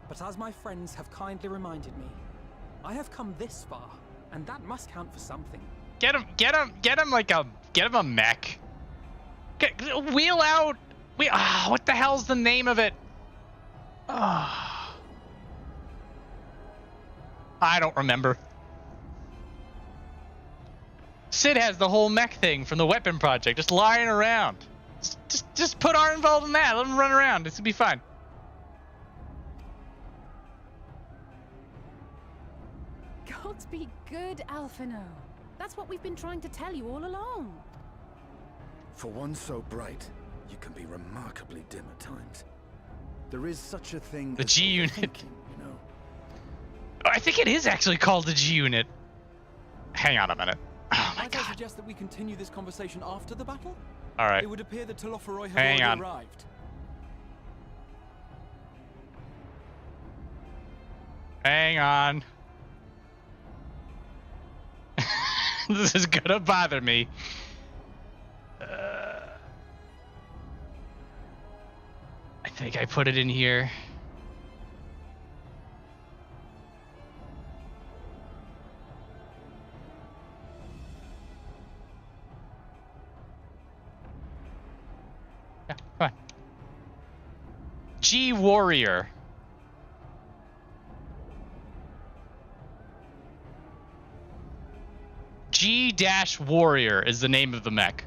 But as my friends have kindly reminded me, I have come this far, and that must count for something. Get him a mech. Wheel out. What the hell's the name of it? I don't remember. Sid has the whole mech thing from the weapon project just lying around. Just put Arenvald in that. Let him run around. This will be fine. Gods be good, Alphinaud. That's what we've been trying to tell you all along. For one so bright, you can be remarkably dim at times. There is such a thing. The G unit. Thinking, you know. I think it is actually called a G unit. Hang on a minute. Oh my Might I suggest that we continue this conversation after the battle? All right. It would appear that Telophoroi have Hang already on. arrived. Hang on. This is gonna bother me. I think I put it in here. Yeah, come on. G Warrior. G-Warrior is the name of the mech.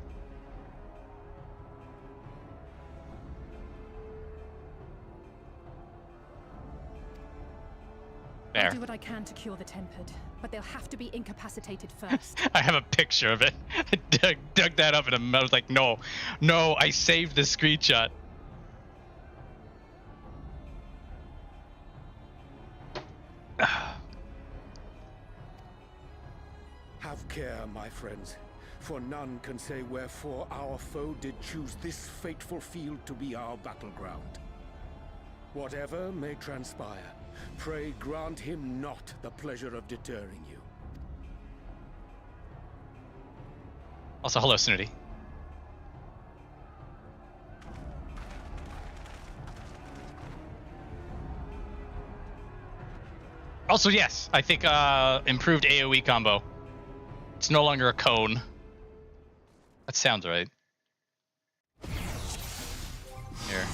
There. I'll do what I can to cure the tempered, but they'll have to be incapacitated first. I have a picture of it. I dug that up and I was like, no, I saved the screenshot. Have care, my friends, for none can say wherefore our foe did choose this fateful field to be our battleground. Whatever may transpire, pray grant him not the pleasure of deterring you. Also, hello, Snooty. Also, yes, I think improved AoE combo. It's no longer a cone. That sounds right. Here.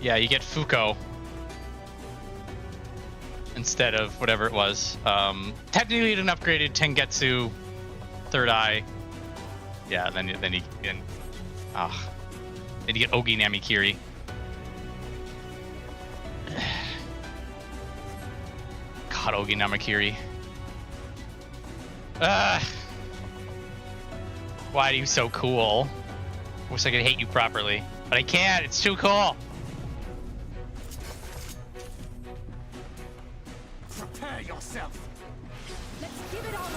Yeah, you get Fuko instead of whatever it was. Technically, it an upgraded Tengetsu Third Eye. Yeah, then you get Ogi Namikiri. God, Ogi Namakiri. Why are you so cool? Wish I could hate you properly, but I can't. It's too cool. Prepare yourself. Let's give it our all.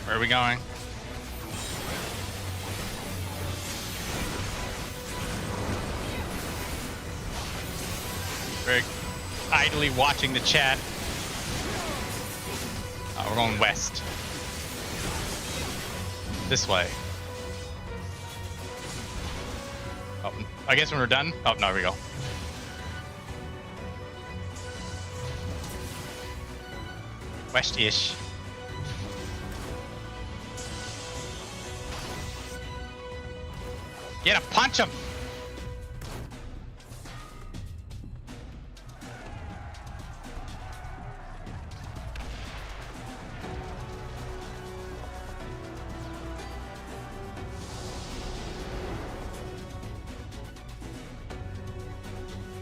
Where are we going? We're idly watching the chat. Oh, we're going west. This way. Oh, I guess when we're done. Oh, no, here we go. West-ish. Get a punch him!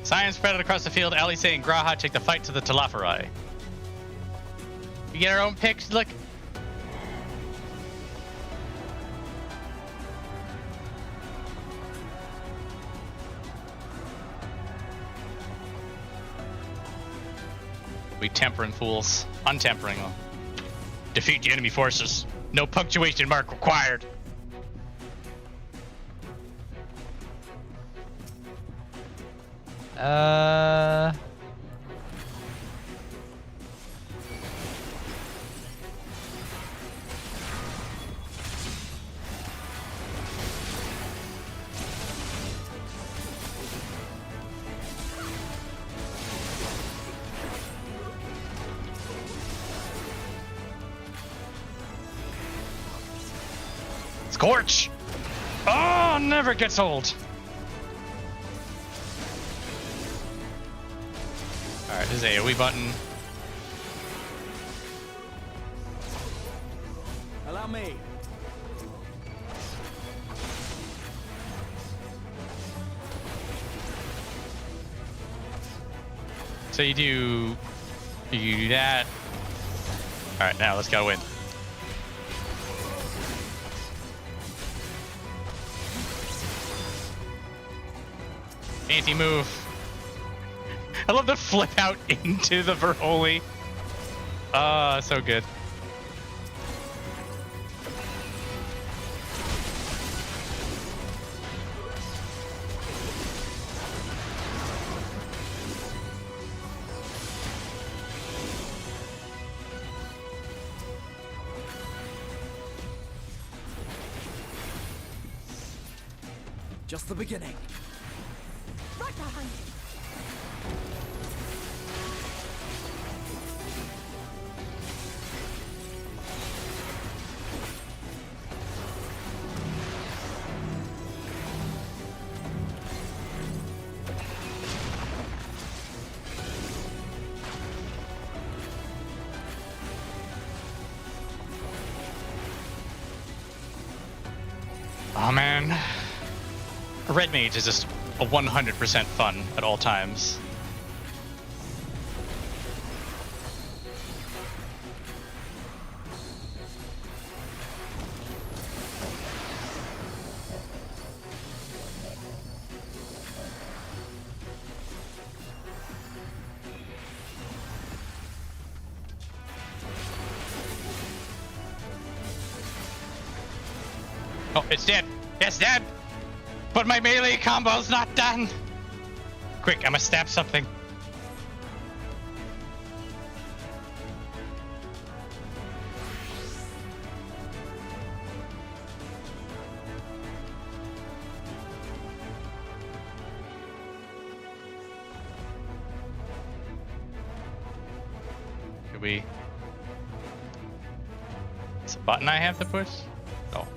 Science spread it across the field. Alice and Graha take the fight to the Telophoroi. We get our own picks. Look. We tempering fools. Untempering them. Defeat the enemy forces. No punctuation mark required. Scorch! Oh, never gets old. Alright, there's a AoE button. Allow me. So you do that. Alright, now let's go in. Anti-move. I love the flip out into the Verholy. Ah, so good. Just the beginning. Right behind you. Oh man. Red Mage is just a 100% fun at all times. Oh, it's dead. It's dead. But my melee combo's not done. Quick, I'm gonna stab something. Should we? It's a button I have to push? Oh.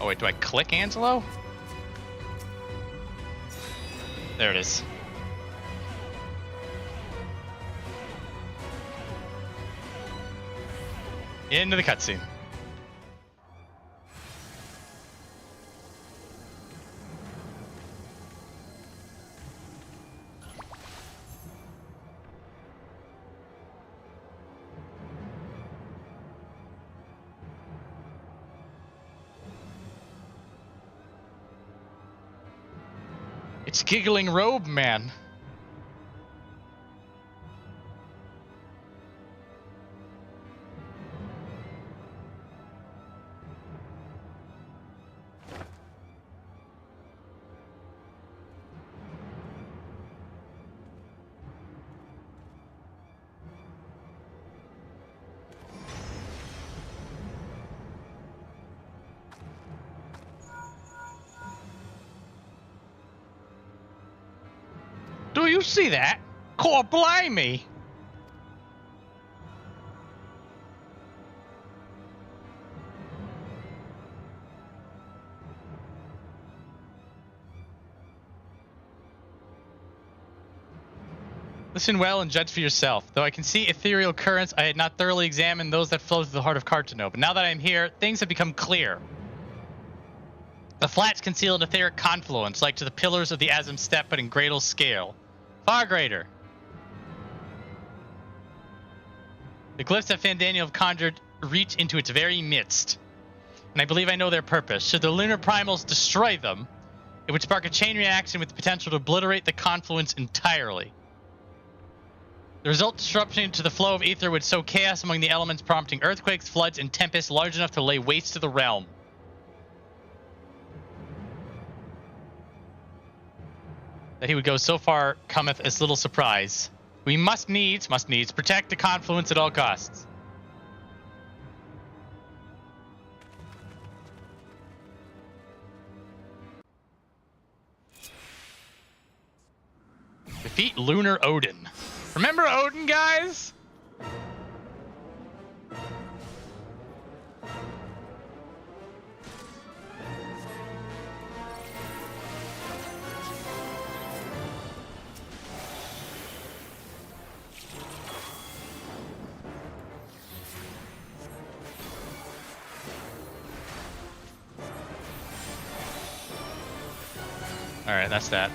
Oh wait, do I click Angelo? There it is. Into the cutscene. It's Giggling Robe Man. Do you see that? Core blimey! Listen well and judge for yourself. Though I can see ethereal currents, I had not thoroughly examined those that flow through the heart of Cartaneau. But now that I am here, things have become clear. The flats conceal an etheric confluence, like to the pillars of the Azim Steppe, but in greater scale. Far greater. The glyphs that Fandaniel have conjured reach into its very midst. And I believe I know their purpose. Should the lunar primals destroy them, it would spark a chain reaction with the potential to obliterate the confluence entirely. The result disruption to the flow of ether would sow chaos among the elements, prompting earthquakes, floods, and tempests large enough to lay waste to the realm. That he would go so far cometh as little surprise. We must needs protect the confluence at all costs. Defeat Lunar Odin. Remember Odin, guys? All right, that's that.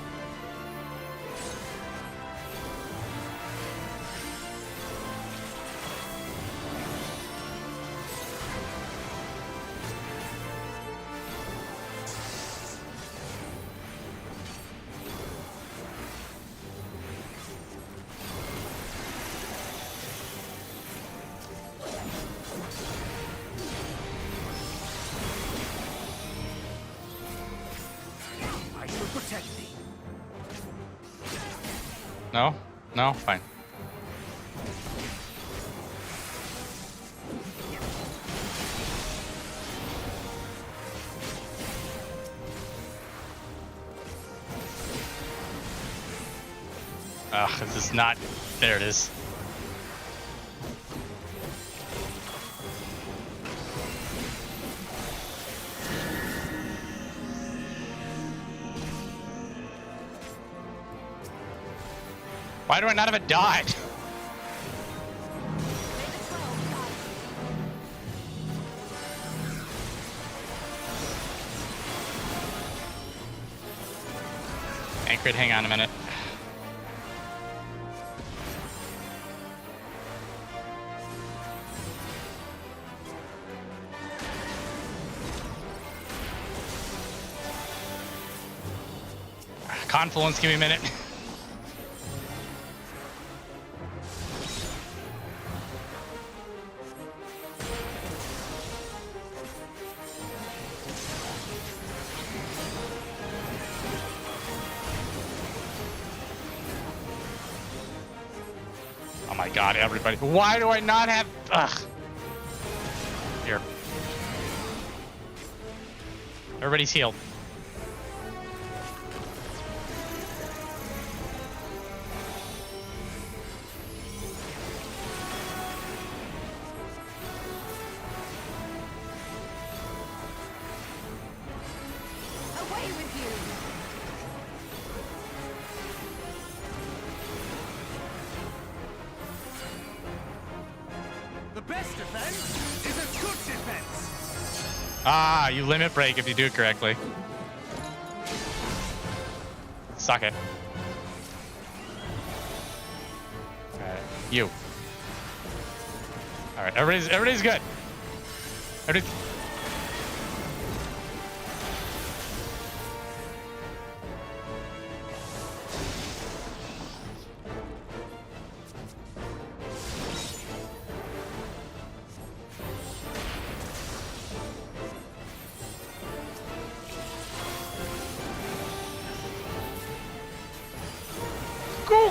No? No? Fine. Ugh, this is not... There it is. Why do I not have a dot? Anchored, hang on a minute. Confluence, give me a minute. Oh my god, everybody. Why do I not have... Ugh. Here. Everybody's healed. Ah, you limit break if you do it correctly. Suck it. Alright, you. Alright, everybody's good. Everybody's...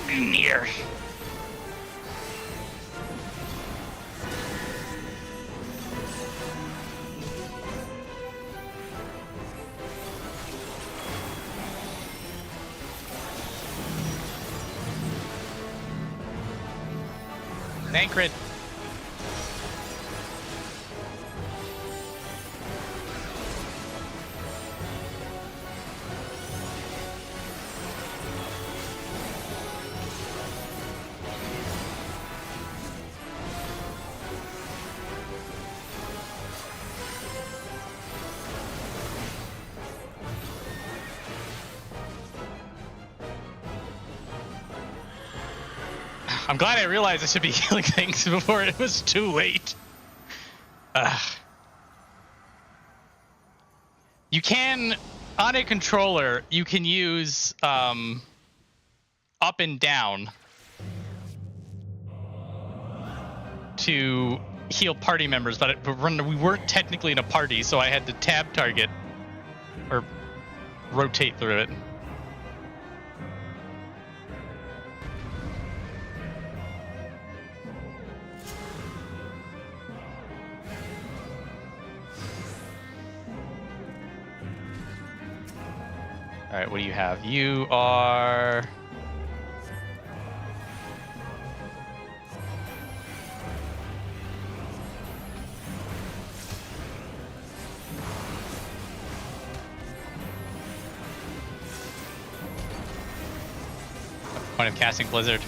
Here. Anchored. I'm glad I realized I should be healing things before it was too late. You can, on a controller, you can use up and down to heal party members, but we weren't technically in a party, so I had to tab target or rotate through it. All right, what do you have? You are Point of casting Blizzard.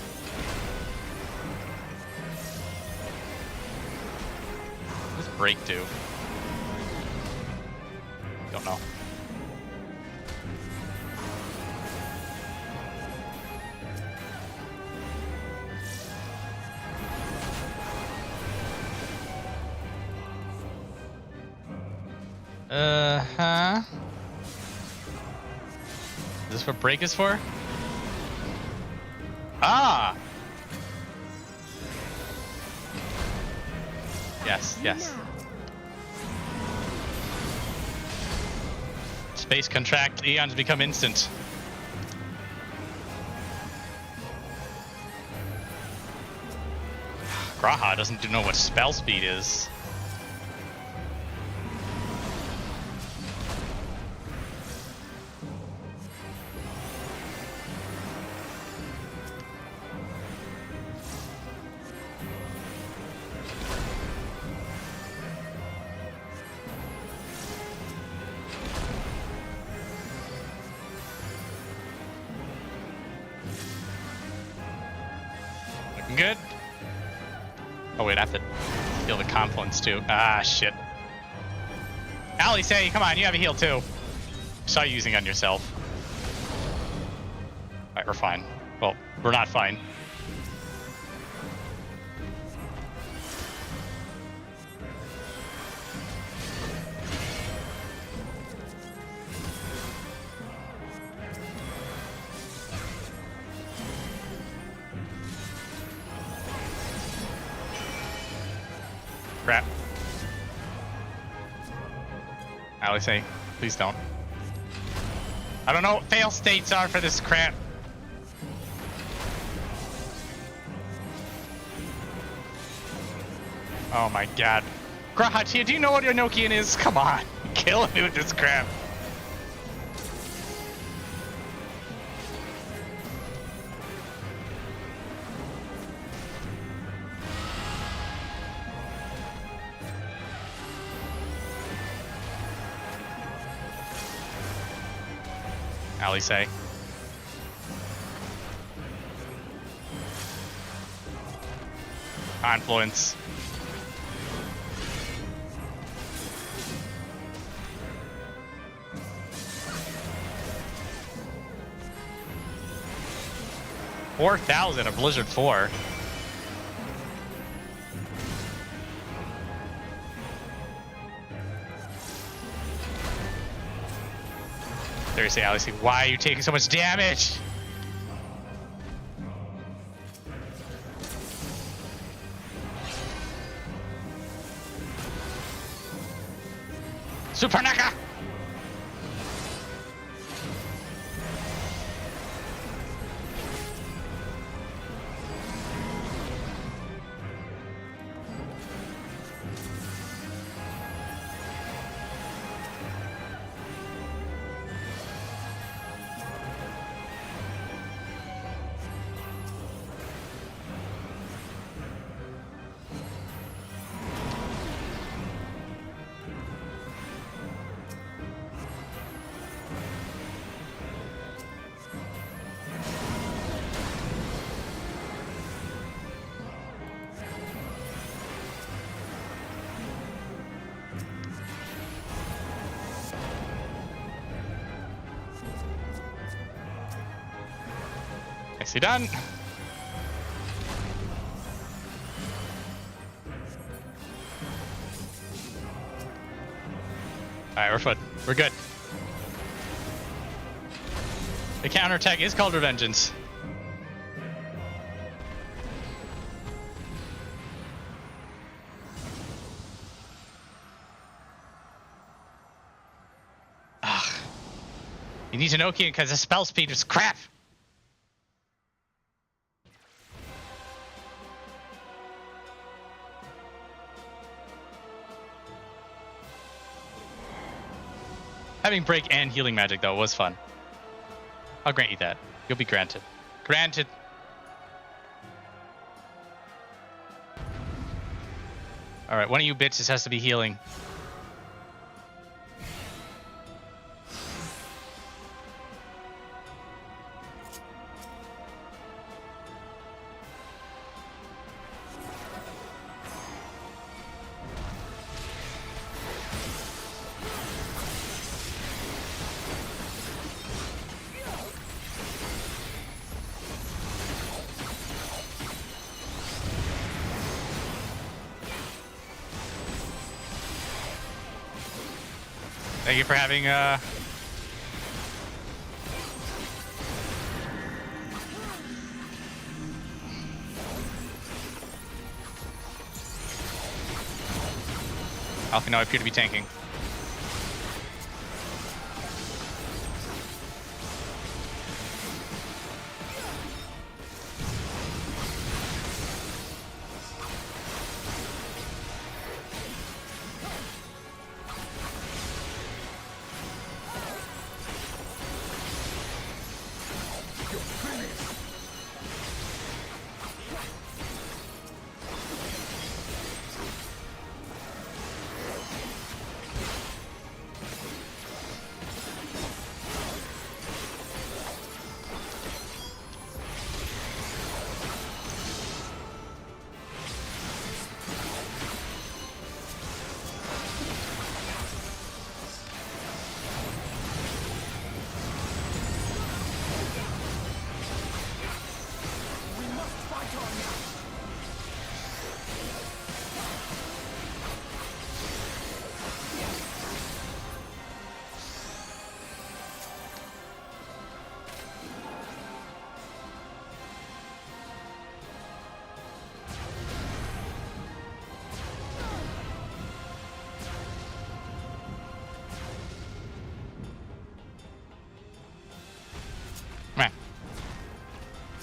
What does Break do? Don't know. Huh? Is this what Break is for? Ah! Yes, yes. Space contract, eons become instant. Graha doesn't know what spell speed is. Good. Oh wait, I have to heal the confluence too. Ah, shit. Allie, say, come on, you have a heal too. Saw you using on yourself. Alright, we're fine. Well, we're not fine. Crap. Allie, say, please don't. I don't know what fail states are for this crap. Oh my god. Graha, do you know what your Nokian is? Come on. Killing me with this crap. Allie, say. Confluence. $4,000 a Blizzard 4. Seriously, Alice, why are you taking so much damage? Supernaka! Nicely done. Alright, we're fine. We're good. The counterattack is called Revengeance. Ugh. You need to know Nokian because the spell speed is crap. Having break and healing magic though was fun. I'll grant you that. You'll be granted. Granted. Alright, one of you bitches has to be healing. Thank you for having Alphinaud appear to be tanking.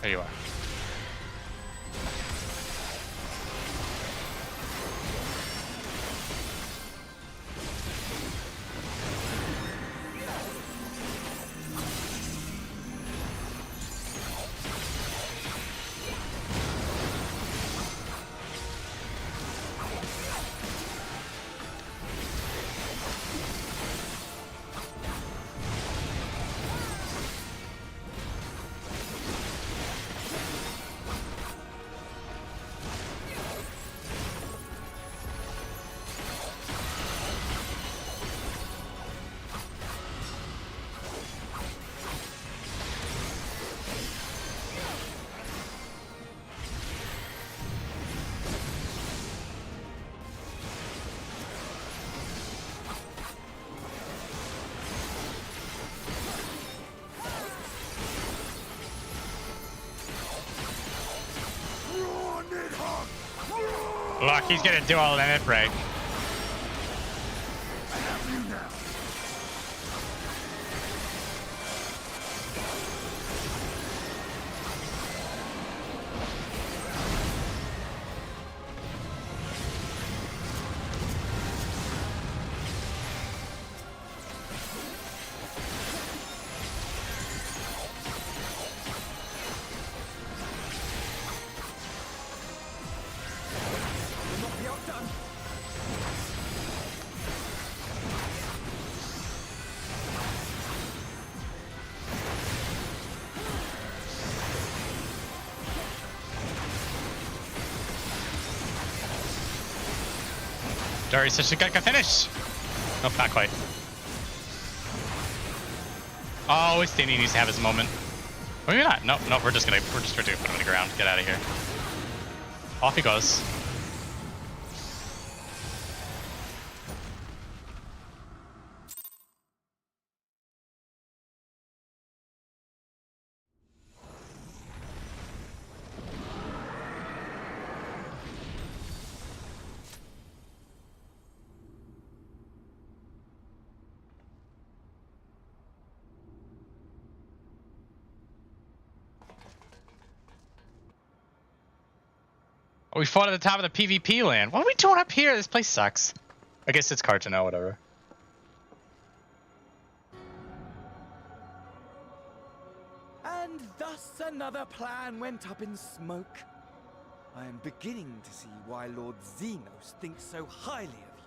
There you are. Look, he's gonna do all of it right. Darius says she got a finish. Nope, not quite. Oh, Steny needs to have his moment. Maybe not. Nope, nope. We're just gonna put him on the ground. Get out of here. Off he goes. We fought at the top of the PvP land. What are we doing up here? This place sucks. I guess it's Cartaneau, whatever. And thus another plan went up in smoke. I am beginning to see why Lord Zenos thinks so highly of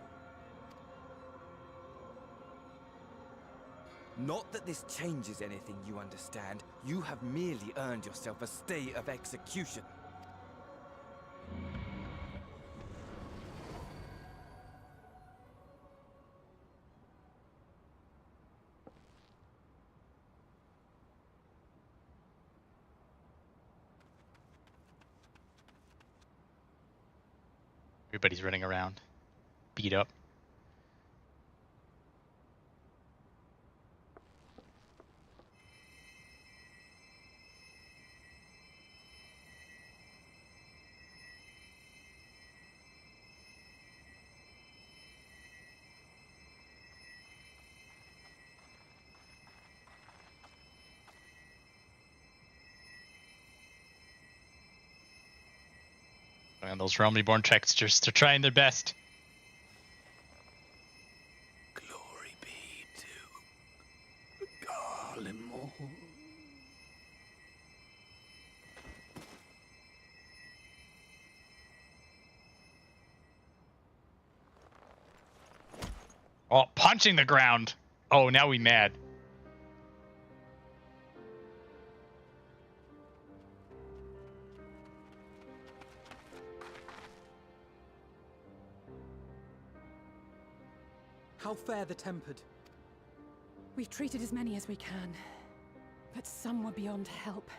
you. Not that this changes anything, you understand. You have merely earned yourself a stay of execution. Everybody's running around, beat up. Man, those realm reborn textures, they're trying their best. Glory be to Garlemald. Oh, punching the ground. Oh, now we mad. How fare the tempered? We've treated as many as we can, but some were beyond help.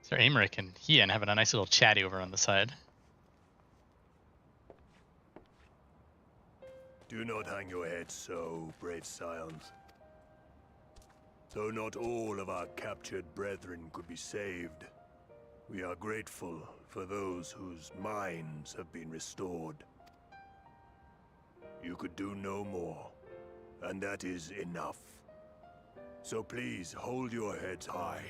So Aymeric and Ian having a nice little chatty over on the side. Do not hang your head so, brave scions. Though not all of our captured brethren could be saved, we are grateful for those whose minds have been restored. You could do no more, and that is enough. So please hold your heads high.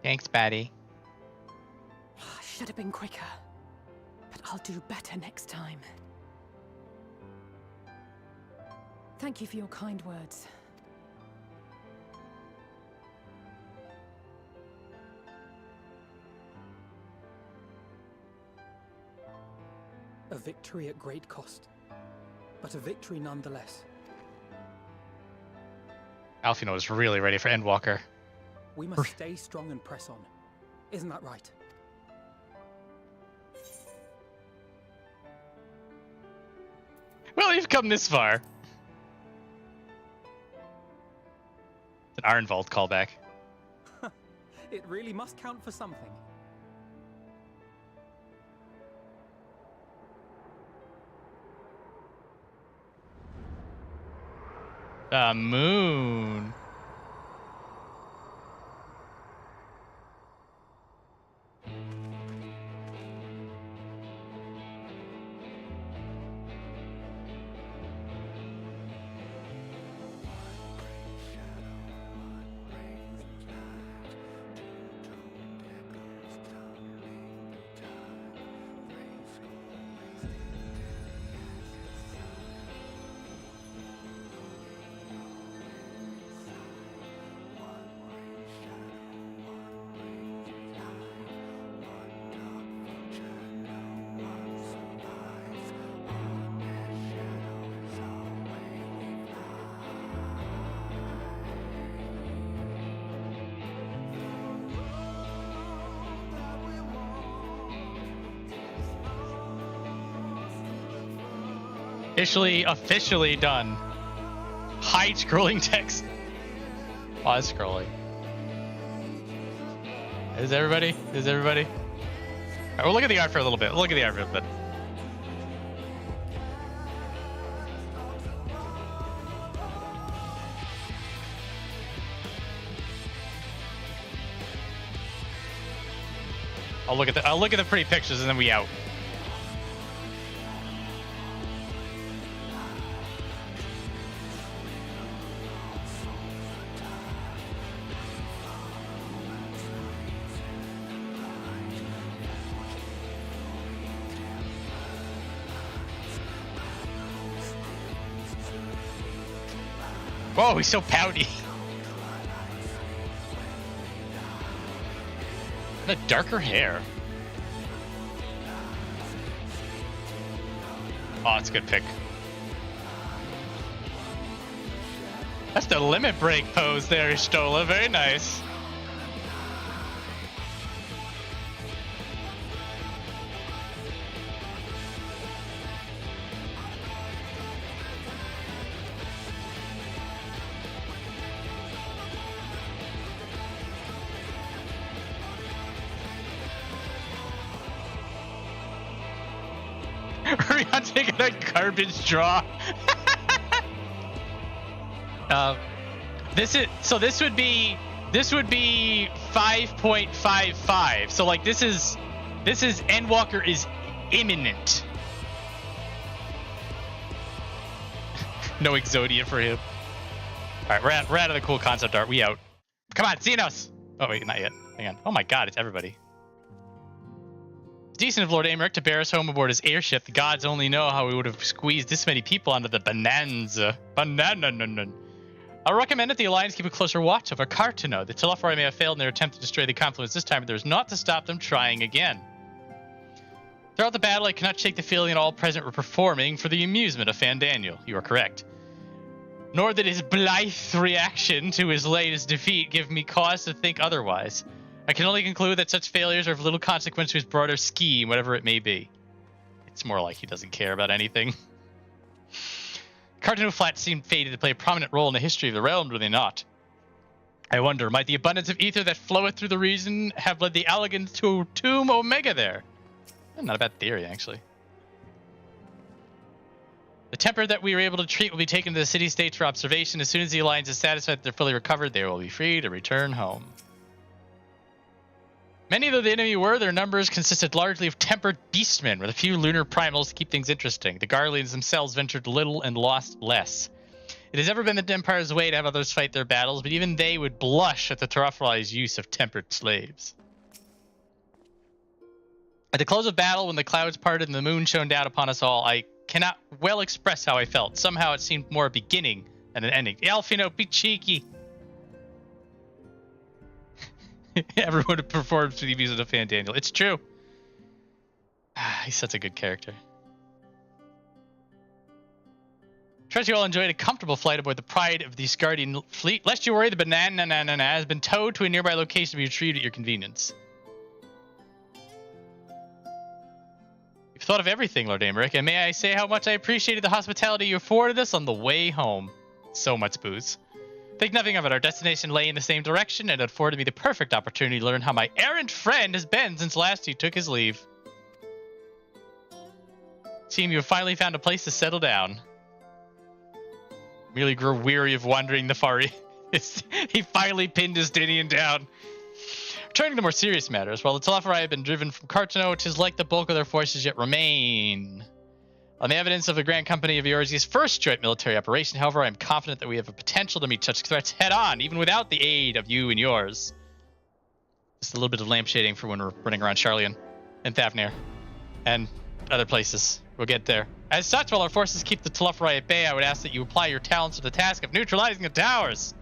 Thanks, Batty. Should have been quicker, but I'll do better next time. Thank you for your kind words. A victory at great cost, but a victory nonetheless. Alphinaud is really ready for Endwalker. We must stay strong and press on. Isn't that right? Well, you've come this far. It's an Arenvald callback. It really must count for something. The moon. Officially done. Hide scrolling text. Pause scrolling. Is everybody? Alright, we'll look at the art for a little bit. I'll look at the pretty pictures and then we out. Whoa, he's so pouty. The darker hair. Oh, it's a good pick. That's the limit break pose there, Stola. Very nice. Rion taking a garbage straw. This would be 5.55. So like this is Endwalker is imminent. No Exodia for him. All right, we're out of the cool concept art. We out. Come on, Zenos. Oh wait, not yet. Hang on. Oh my God, it's everybody. It's decent of Lord Aymeric to bear us home aboard his airship. The gods only know how we would have squeezed this many people onto the bonanza. I'll recommend that the Alliance keep a closer watch over Cartaneau. The Telophori may have failed in their attempt to destroy the confluence this time, but there's not to stop them trying again. Throughout the battle, I cannot shake the feeling that all present were performing for the amusement of Fandaniel. You are correct. Nor did his blithe reaction to his latest defeat give me cause to think otherwise. I can only conclude that such failures are of little consequence to his broader scheme, whatever it may be. It's more like he doesn't care about anything. Cartaneau Flats seemed fated to play a prominent role in the history of the realm, do they not? I wonder, might the abundance of ether that floweth through the region have led the Allegans to tomb Omega there? Not a bad theory, actually. The temper that we were able to treat will be taken to the city-states for observation. As soon as the Alliance is satisfied that they're fully recovered, they will be free to return home. Many though the enemy were, their numbers consisted largely of tempered beastmen, with a few lunar primals to keep things interesting. The Garleans themselves ventured little and lost less. It has ever been the Empire's way to have others fight their battles, but even they would blush at the Telophori's use of tempered slaves. At the close of battle, when the clouds parted and the moon shone down upon us all, I cannot well express how I felt. Somehow it seemed more a beginning than an ending. Alphinaud, be cheeky. Everyone who performs to the music of Fandaniel. It's true. He's such a good character. Trust you all enjoyed a comfortable flight aboard the Pride of the Scardian fleet. Lest you worry, the banana has been towed to a nearby location to be retrieved at your convenience. You've thought of everything, Lord Aymeric, and may I say how much I appreciated the hospitality you afforded us on the way home. So much booze. Think nothing of it. Our destination lay in the same direction, and it afforded me the perfect opportunity to learn how my errant friend has been since last he took his leave. Seem you have finally found a place to settle down. Merely grew weary of wandering the far east. He finally pinned his Dinian down. Returning to more serious matters, while the Telophori have been driven from Cartaneau, 'tis like the bulk of their forces yet remain. On the evidence of the Grand Company of Eorzea's first joint military operation, however, I am confident that we have a potential to meet such threats head-on, even without the aid of you and yours. Just a little bit of lampshading for when we're running around Sharlayan and Thavnir and other places. We'll get there. As such, while our forces keep the Telophori at bay, I would ask that you apply your talents to the task of neutralizing the towers.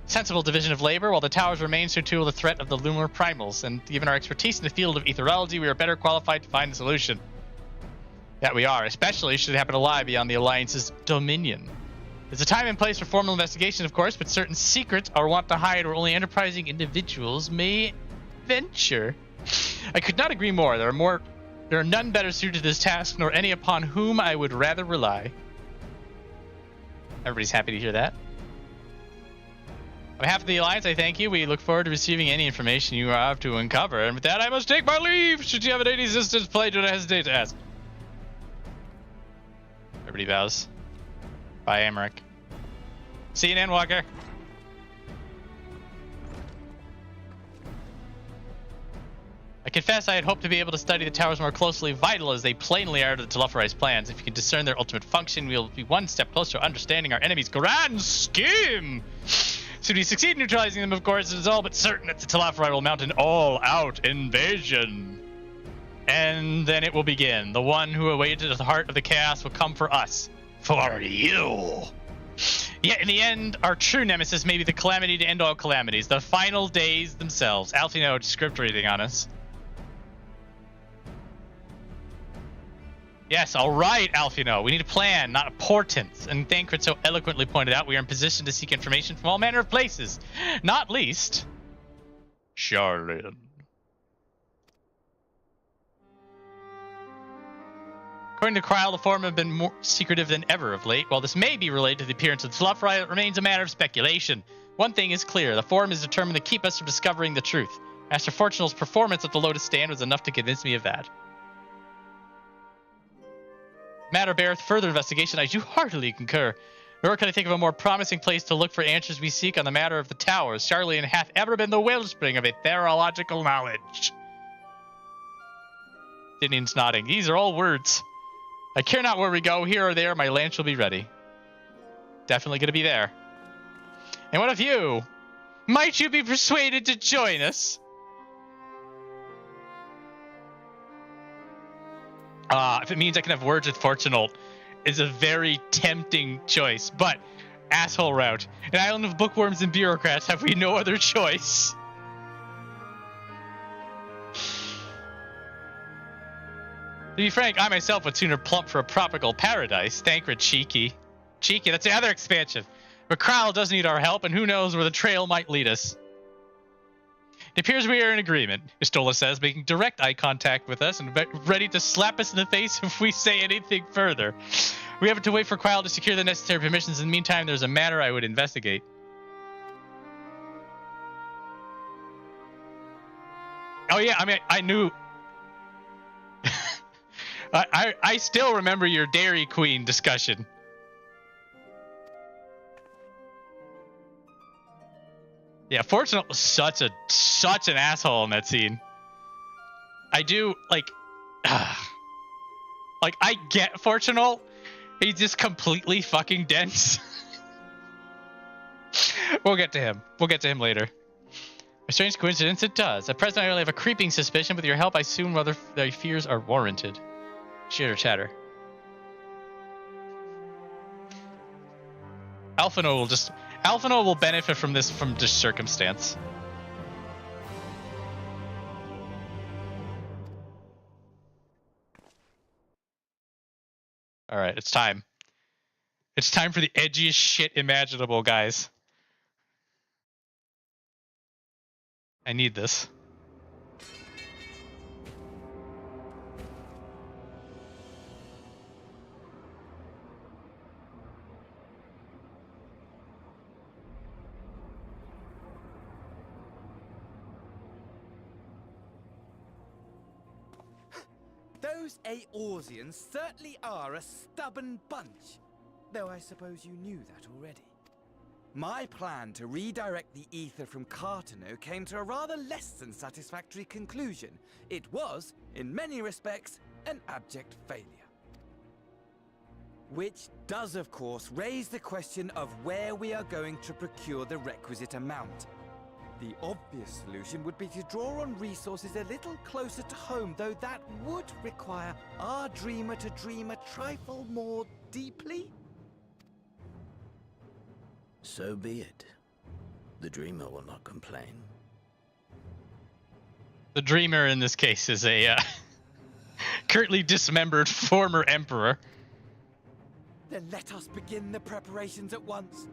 Sensible division of labor. While the towers remain, so too will the threat of the lunar primals, and given our expertise in the field of etherology, we are better qualified to find a solution. That we are, especially should it happen to lie beyond the Alliance's dominion. There's a time and place for formal investigation, of course, but certain secrets are wont to hide where only enterprising individuals may venture. I could not agree more. There are none better suited to this task, nor any upon whom I would rather rely. Everybody's happy to hear that. On behalf of the Alliance, I thank you. We look forward to receiving any information you have to uncover. And with that, I must take my leave. Should you have any assistance, please do not hesitate to ask. Everybody bows. Bye, Aymeric. See you in Endwalker. I confess I had hoped to be able to study the towers more closely, vital as they plainly are to the Telophori's plans. If you can discern their ultimate function, we'll be one step closer to understanding our enemy's grand scheme. Should we succeed in neutralizing them, of course, it is all but certain that the Telophori will mount an all-out invasion. And then it will begin. The one who awaited at the heart of the chaos will come for us. For you. Yet in the end, our true nemesis may be the calamity to end all calamities. The final days themselves. Alphinaud, script reading on us. Yes, all right, Alphinaud. We need a plan, not a portent. And Thancred so eloquently pointed out, we are in position to seek information from all manner of places. Not least, Sharlayan. According to Kryl, the form have been more secretive than ever of late. While this may be related to the appearance of the Telophori, it remains a matter of speculation. One thing is clear, the form is determined to keep us from discovering the truth. Master Forchenault's performance at the Lotus Stand was enough to convince me of that. matter beareth further investigation, I do heartily concur. Nor can I think of a more promising place to look for answers we seek on the matter of the towers. Sharlayan hath ever been the wellspring of ethereological knowledge. Dinian's nodding. These are all words. I care not where we go, here or there, my land shall be ready. Definitely going to be there. And what of you? Might you be persuaded to join us? If it means I can have words with Forchenault, is a very tempting choice, but asshole route. An island of bookworms and bureaucrats, have we no other choice? To be frank, I myself would sooner plump for a tropical paradise. Thancred cheeky. Cheeky, that's the other expansion. But Kral does need our help, and who knows where the trail might lead us. It appears we are in agreement, Istola says, making direct eye contact with us and ready to slap us in the face if we say anything further. We have to wait for Kral to secure the necessary permissions. In the meantime, there's a matter I would investigate. Oh yeah, I mean, I knew... I still remember your Dairy Queen discussion. Yeah, Forchenault was such an asshole in that scene. I do like I get Forchenault. He's just completely fucking dense. We'll get to him. We'll get to him later. A strange coincidence it does. At present I only have a creeping suspicion. With your help I assume whether their fears are warranted. Chitter chatter. Alphinaud will benefit from this circumstance. All right, it's time. It's time for the edgiest shit imaginable, guys. I need this. Those Eorzeans certainly are a stubborn bunch, though I suppose you knew that already. My plan to redirect the ether from Cartaneau came to a rather less than satisfactory conclusion. It was, in many respects, an abject failure. Which does, of course, raise the question of where we are going to procure the requisite amount. The obvious solution would be to draw on resources a little closer to home, though that would require our dreamer to dream a trifle more deeply. So be it. The dreamer will not complain. The dreamer in this case is a currently dismembered former emperor. Then let us begin the preparations at once.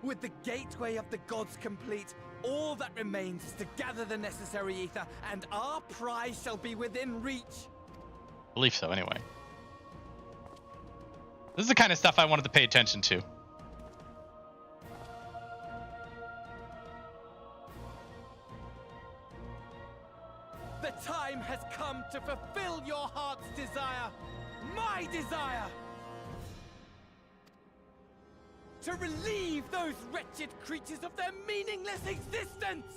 With the gateway of the gods complete, all that remains is to gather the necessary ether, and our prize shall be within reach. I believe so, anyway. This is the kind of stuff I wanted to pay attention to. The time has come to fulfill your heart's desire, my desire! To relieve those wretched creatures of their meaningless existence!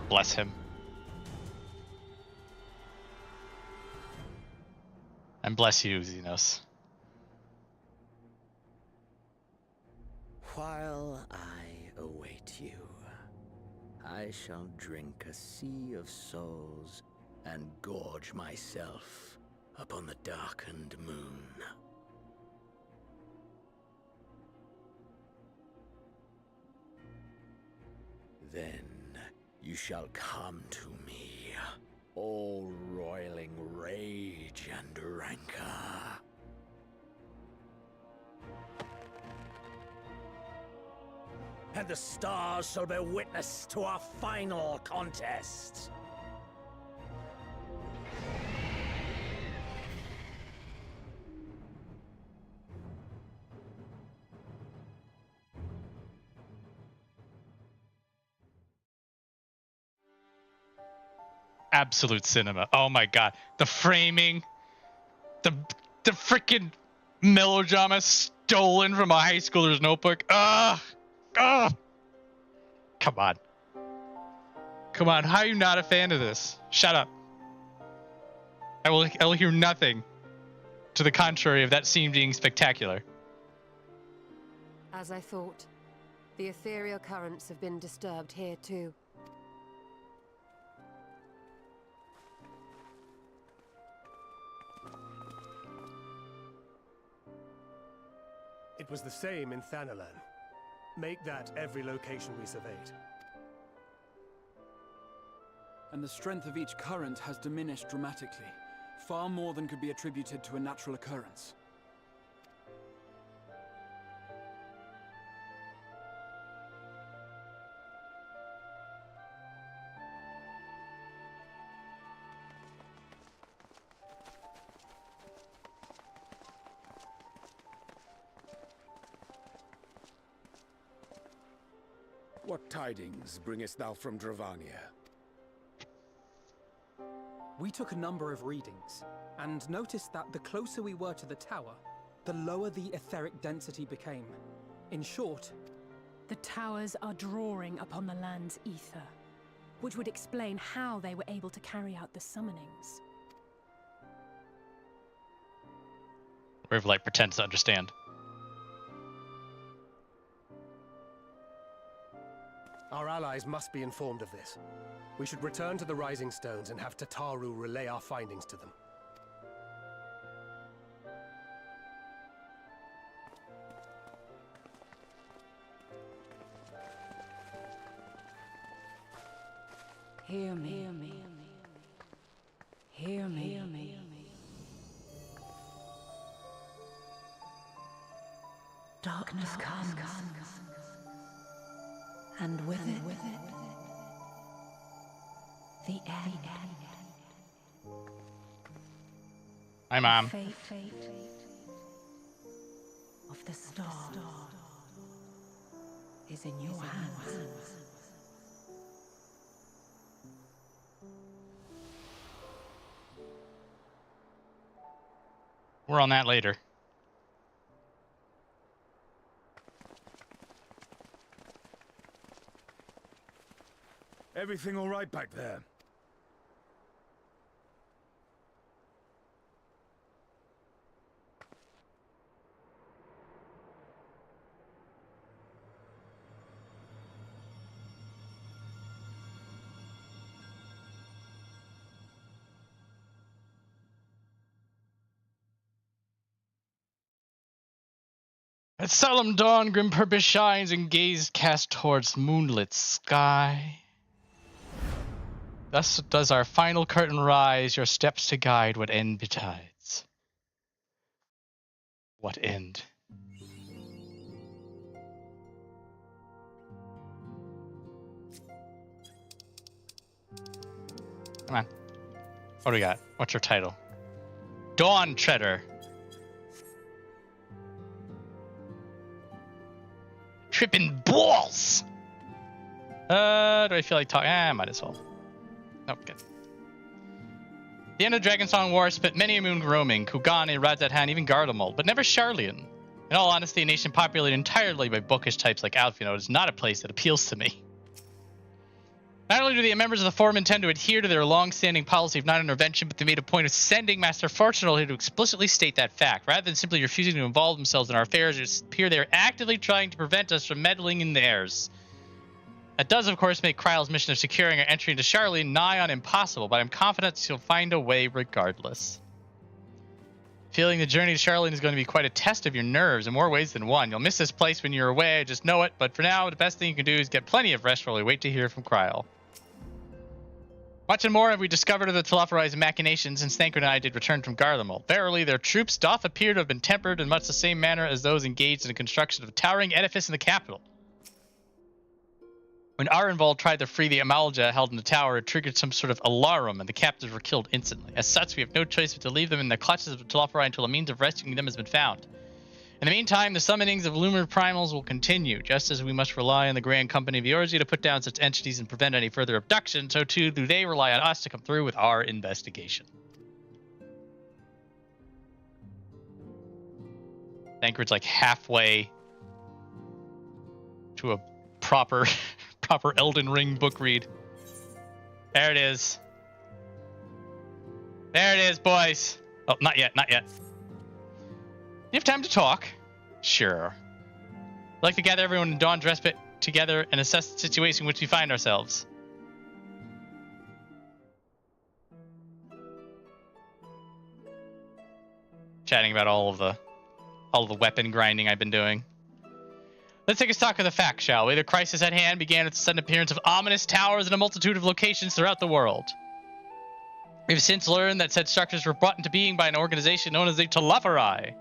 Bless him. And bless you, Zenos. While I await you, I shall drink a sea of souls and gorge myself upon the darkened moon. Then you shall come to me, all roiling rage and rancor. And the stars shall bear witness to our final contest. absolute cinema. Oh my god. The framing, the freaking melodrama stolen from a high schooler's notebook. Ugh. Ugh. Come on. Come on. How are you not a fan of this? Shut up. I will hear nothing to the contrary of that scene being spectacular. As I thought, the ethereal currents have been disturbed here too. It was the same in Thanalan. Make that every location we surveyed. And the strength of each current has diminished dramatically. Far more than could be attributed to a natural occurrence. What tidings bringest thou from Dravania? We took a number of readings, and noticed that the closer we were to the tower, the lower the etheric density became. In short, the towers are drawing upon the land's ether, which would explain how they were able to carry out the summonings. Riverlight pretends to understand. Our allies must be informed of this. We should return to the Rising Stones and have Tataru relay our findings to them. Hear me. Hear me. Hear me. Hear me. Darkness comes. And with it, the end. Hi, Mom. Fate of the star is in your hands. More on that later. Everything all right back there? At solemn dawn, grim purpose shines and gaze cast towards moonlit sky. Thus does our final curtain rise, your steps to guide what end betides. What end? Come on. What do we got? What's your title? Dawn Treader. Tripping balls! Do I feel like talking? Might as well. Nope, good. The end of Dragonsong War spent many a moon roaming, Kugani, Radzathan, even Garlemald, but never Sharlayan. In all honesty, a nation populated entirely by bookish types like Alphinaud is not a place that appeals to me. Not only do the members of the Forum intend to adhere to their long-standing policy of non-intervention, but they made a point of sending Master Forchenault here to explicitly state that fact. Rather than simply refusing to involve themselves in our affairs, it appears they are actively trying to prevent us from meddling in theirs. That does, of course, make Kryle's mission of securing our entry into Sharlayan nigh on impossible, but I'm confident she'll find a way regardless. Feeling the journey to Sharlayan is going to be quite a test of your nerves in more ways than one. You'll miss this place when you're away, I just know it, but for now, the best thing you can do is get plenty of rest while we wait to hear from Kryle. Much and more have we discovered of the Telophorized machinations since Thancred and I did return from Garlemald. Verily, their troops doth appear to have been tempered in much the same manner as those engaged in the construction of a towering edifice in the capital. When Arenvald tried to free the Amalja held in the tower, it triggered some sort of alarum, and the captives were killed instantly. As such, we have no choice but to leave them in the clutches of the Telophori until a means of rescuing them has been found. In the meantime, the summonings of lunar primals will continue. Just as we must rely on the Grand Company of Eorzea to put down such entities and prevent any further abduction, so too do they rely on us to come through with our investigation. Thancred's like halfway to a proper Elden Ring book read. There it is. There it is, boys. Oh, not yet, not yet. You have time to talk? Sure. I'd like to gather everyone in Dawn's Respite together and assess the situation in which we find ourselves. Chatting about all of the weapon grinding I've been doing. Let's take a stock of the facts, shall we? The crisis at hand began with the sudden appearance of ominous towers in a multitude of locations throughout the world. We've since learned that said structures were brought into being by an organization known as the Telophori.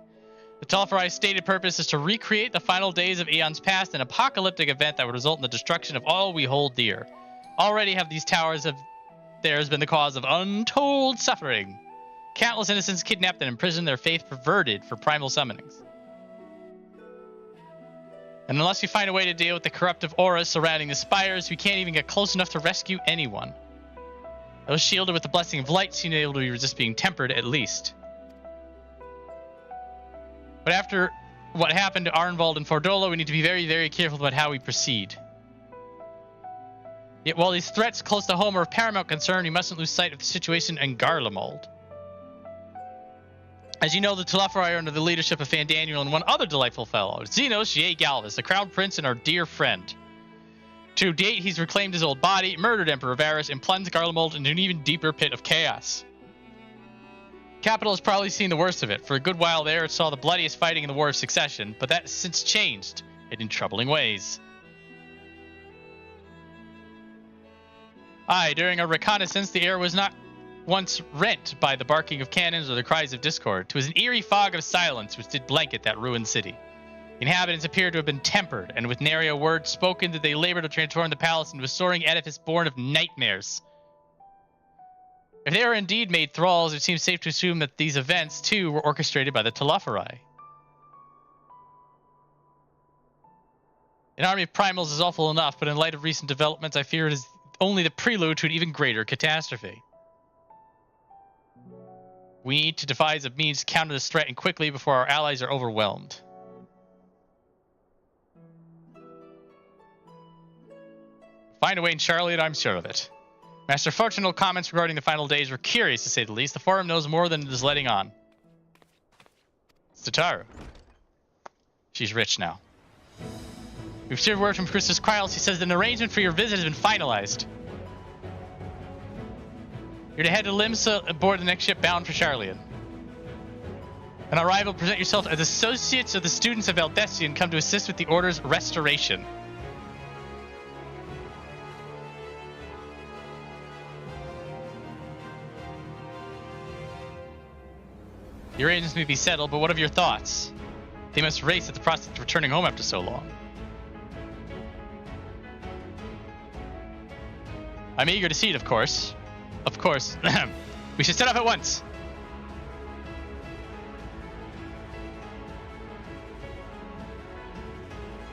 The Telophori's stated purpose is to recreate the final days of eons past, an apocalyptic event that would result in the destruction of all we hold dear. Already have these towers of theirs been the cause of untold suffering. Countless innocents kidnapped and imprisoned, their faith perverted for primal summonings. And unless you find a way to deal with the corruptive auras surrounding the spires, we can't even get close enough to rescue anyone. Those shielded with the blessing of light seem able to resist being tempered, at least. But after what happened to Arenvald and Forchenault, we need to be very, very careful about how we proceed. Yet while these threats close to home are of paramount concern, we mustn't lose sight of the situation in Garlemald. As you know, the Telophori are under the leadership of Fandaniel and one other delightful fellow, Zenos Ye Galvus, the Crown Prince and our dear friend. To date, he's reclaimed his old body, murdered Emperor Varus, and plunged Garlemald into an even deeper pit of chaos. Capital has probably seen the worst of it. For a good while there, it saw the bloodiest fighting in the War of Succession, but that has since changed, and in troubling ways. Aye, during our reconnaissance, the air was not once rent by the barking of cannons or the cries of discord. It was an eerie fog of silence which did blanket that ruined city. The inhabitants appeared to have been tempered, and with nary a word spoken did they labor to transform the palace into a soaring edifice born of nightmares. If they were indeed made thralls, it seems safe to assume that these events, too, were orchestrated by the Telophori. An army of primals is awful enough, but in light of recent developments, I fear it is only the prelude to an even greater catastrophe. We need to devise a means to counter this threat and quickly before our allies are overwhelmed. Find a way in Sharlayan, I'm sure of it. Master Forchenault comments regarding the final days were curious, to say the least. The forum knows more than it is letting on. It's Tataru. She's rich now. We've received word from Christus Kryles. He says that an arrangement for your visit has been finalized. You're to head to Limsa aboard the next ship bound for Sharlayan. On arrival, present yourself as associates of the students of Eldessi and come to assist with the Order's restoration. The arrangements may be settled, but what of your thoughts? They must race at the prospect of returning home after so long. I'm eager to see it, of course. Of course. We should set off at once.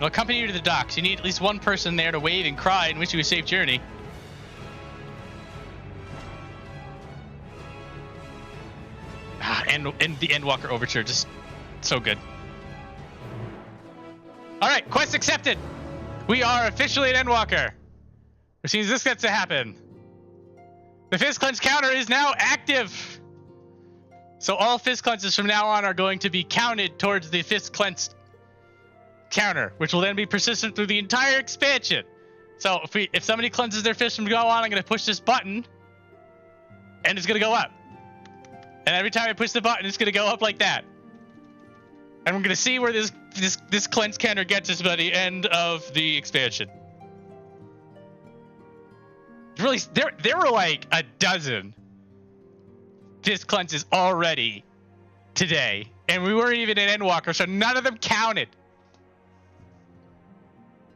I'll accompany you to the docks. You need at least one person there to wave and cry and wish you a safe journey. And the Endwalker overture, just so good. Alright, quest accepted! We are officially an Endwalker. Which means this gets to happen. The fist clench counter is now active! So all fist clenches from now on are going to be counted towards the fist clench counter, which will then be persistent through the entire expansion. So if somebody cleanses their fist from go on, I'm going to push this button, and it's going to go up. And every time I push the button, it's going to go up like that. And we're going to see where this cleanse counter gets us by the end of the expansion. Really, there were like a dozen fist cleanses already today, and we weren't even in Endwalker, so none of them counted.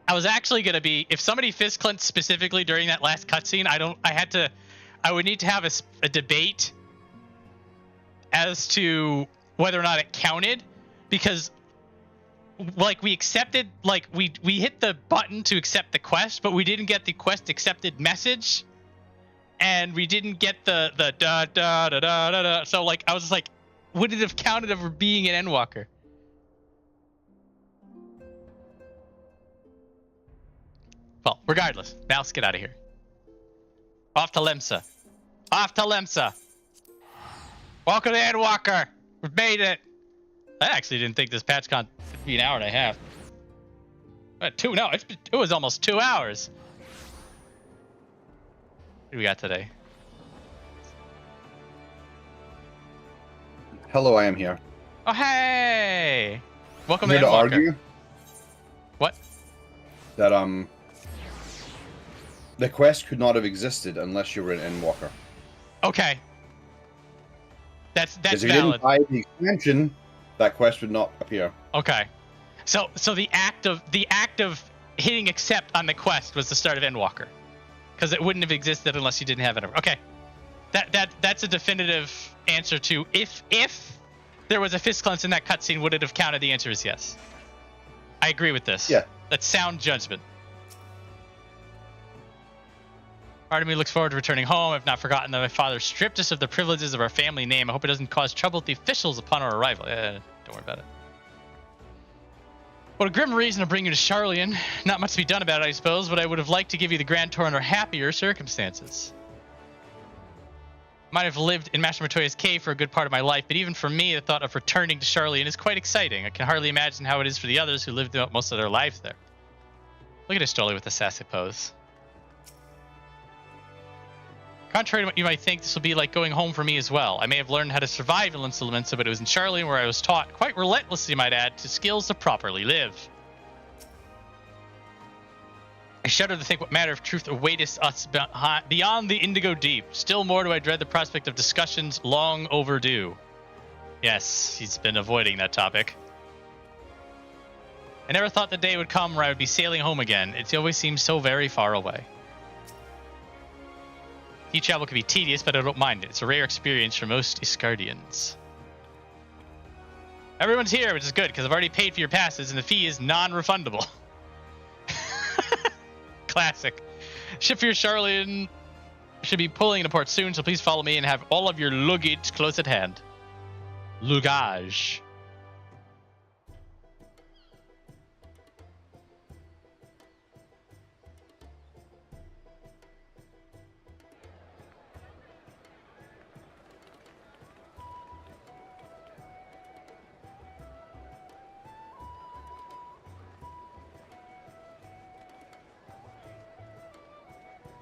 I was actually going to be, if somebody fist cleansed specifically during that last cutscene, I would need to have a debate as to whether or not it counted, because like we accepted, like we hit the button to accept the quest, but we didn't get the quest accepted message, and we didn't get the da da da da da da. So like I was just like, would it have counted over being an Endwalker? Well, regardless, now let's get out of here. Off to Lemsa. Off to Lemsa. Welcome to Endwalker. We've made it. I actually didn't think this patch con would be an hour and a half. No, it was almost 2 hours. What do we got today? Hello, I am here. Oh, hey! Welcome I'm to here to Endwalker. argue What? that the quest could not have existed unless you were an Endwalker. Okay. That's Because if valid. you didn't buy the expansion, that quest would not appear. Okay. So the act of hitting accept on the quest was the start of Endwalker, because it wouldn't have existed unless you didn't have it. Okay. That's a definitive answer to if there was a fist clench in that cutscene, would it have counted? The answer is yes. I agree with this. Yeah. That's sound judgment. Part of me looks forward to returning home. I've not forgotten that my father stripped us of the privileges of our family name. I hope it doesn't cause trouble with the officials upon our arrival. Don't worry about it. What a grim reason to bring you to Sharlayan. Not much to be done about it, I suppose, but I would have liked to give you the Grand Tour under happier circumstances. Might have lived in Master Montoya's cave for a good part of my life, but even for me, the thought of returning to Sharlayan is quite exciting. I can hardly imagine how it is for the others who lived most of their lives there. Look at his Stoli with the sassy pose. Contrary to what you might think, this will be like going home for me as well. I may have learned how to survive in Linsalamensa, but it was in Sharlayan where I was taught, quite relentlessly I might add, to skills to properly live. I shudder to think what matter of truth awaiteth us beyond the indigo deep. Still more do I dread the prospect of discussions long overdue. Yes, he's been avoiding that topic. I never thought the day would come where I would be sailing home again. It always seems so very far away. Sea travel can be tedious, but I don't mind it. It's a rare experience for most Iscardians. Everyone's here, which is good, because I've already paid for your passes, and the fee is non-refundable. Classic. Ship for your Sharlayan should be pulling into port soon, so please follow me and have all of your luggage close at hand. Luggage.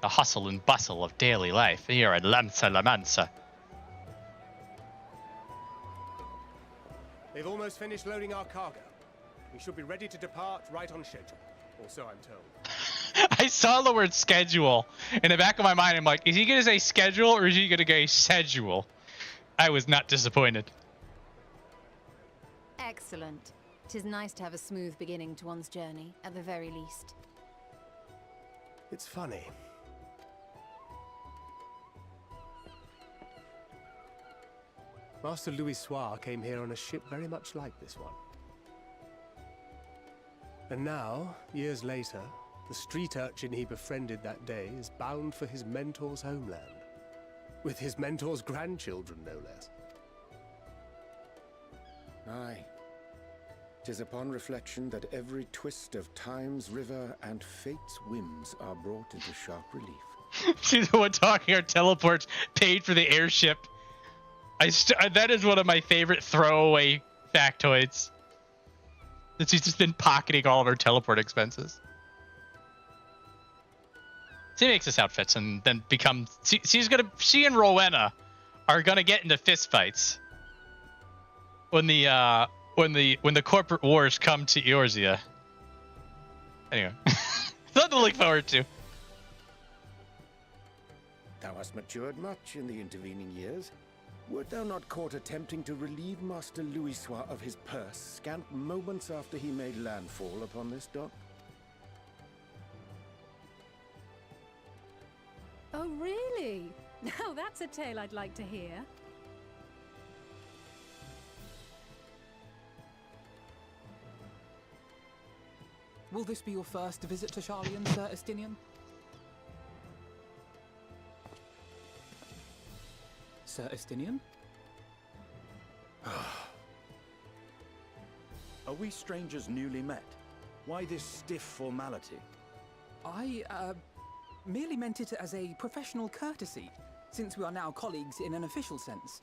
The hustle and bustle of daily life here at Lemsa. They've almost finished loading our cargo. We should be ready to depart right on schedule, or so I'm told. I saw the word schedule in the back of my mind. I'm like, is he going to say schedule or is he going to go schedule? I was not disappointed. Excellent. It is nice to have a smooth beginning to one's journey, at the very least. It's funny. Master Louis came here on a ship very much like this one. And now, years later, the street urchin he befriended that day is bound for his mentor's homeland. With his mentor's grandchildren, no less. Aye. 'Tis upon reflection that every twist of time's river and fate's whims are brought into sharp relief. She's the one talking our teleports paid for the airship. That is one of my favorite throwaway factoids. That she's just been pocketing all of her teleport expenses. She makes us outfits and then becomes. She and Rowena are gonna get into fistfights when the corporate wars come to Eorzea. Anyway, something to look forward to. Thou hast matured much in the intervening years. Wert thou not caught attempting to relieve Master Louis of his purse scant moments after he made landfall upon this dock? Oh, really? Now that's a tale I'd like to hear. Will this be your first visit to Sharlayan, Sir Estinian? Sir Estinian? Are we strangers newly met? Why this stiff formality? I, merely meant it as a professional courtesy, since we are now colleagues in an official sense.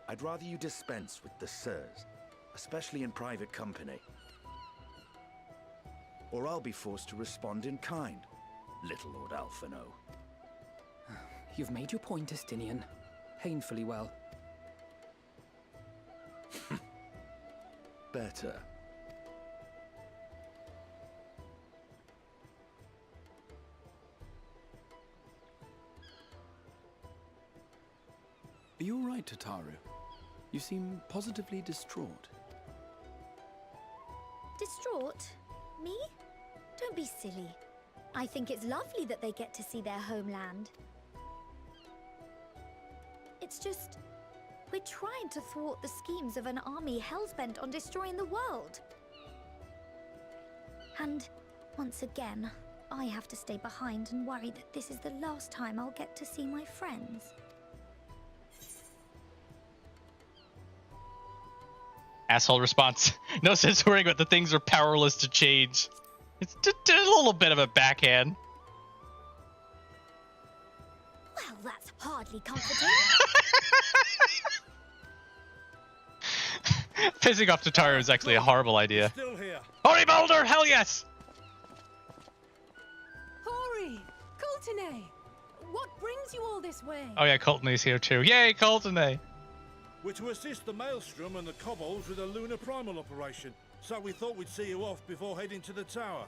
I'd rather you dispense with the sirs, especially in private company. Or I'll be forced to respond in kind, little Lord Alphinaud. You've made your point, Estinian. Painfully well. Better. Are you all right, Tataru? You seem positively distraught. Distraught? Me? Don't be silly. I think it's lovely that they get to see their homeland. It's just, we're trying to thwart the schemes of an army hellbent on destroying the world. And, once again, I have to stay behind and worry that this is the last time I'll get to see my friends. Asshole response. No sense worrying about the things we're powerless to change. It's just a little bit of a backhand. Well, that's hardly comforting. Pissing off Tataru is actually a horrible idea. Still here. Hori Boulder, hell yes! Hori! Cartaneau! What brings you all this way? Oh yeah, Coltonay's here too. Yay, Coltonay! We're to assist the Maelstrom and the Kobolds with a lunar primal operation, so we thought we'd see you off before heading to the tower.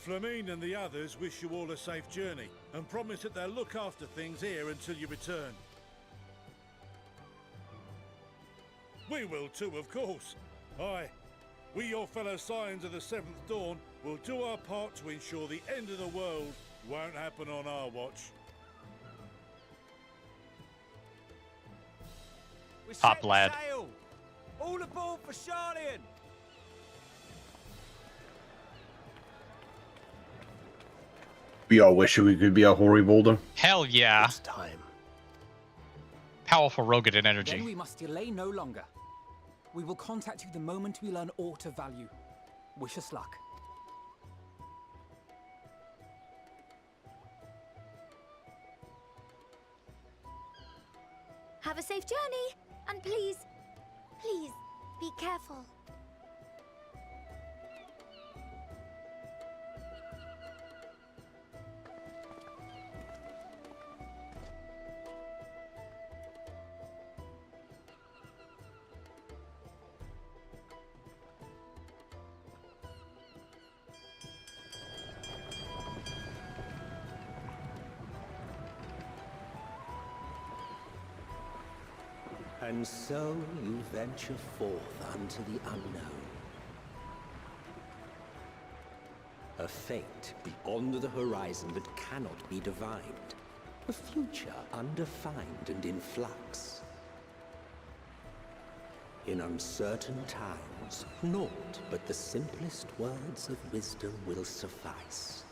Flamine and the others wish you all a safe journey, and promise that they'll look after things here until you return. We will too, of course. Aye, we your fellow Scions of the Seventh Dawn will do our part to ensure the end of the world won't happen on our watch. Top lad. Sail. All aboard for Sharlayan! We all wish we could be a Hori Boulder. Hell yeah. It's time. Powerful Rogadin Then energy. we must delay no longer. We will contact you the moment we learn aught of value. Wish us luck. Have a safe journey, and please, please, be careful. And so you venture forth unto the unknown. A fate beyond the horizon that cannot be divined. A future undefined and in flux. In uncertain times, naught but the simplest words of wisdom will suffice.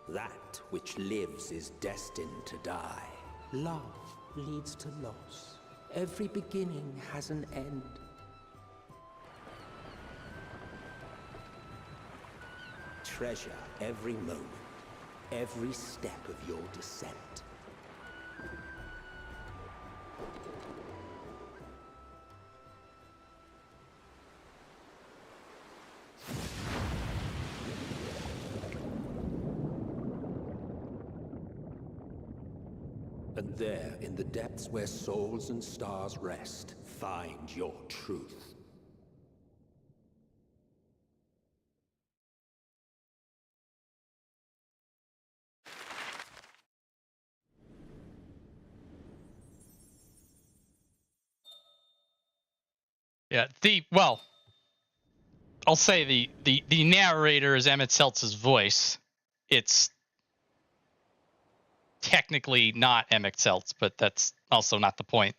That which lives is destined to die. Love leads to loss. Every beginning has an end. Treasure every moment, every step of your descent. And there, in the depths where souls and stars rest, find your truth. Yeah, well, I'll say the narrator is Emmett Seltz's voice. It's technically not Emmett Seltz, but that's also not the point.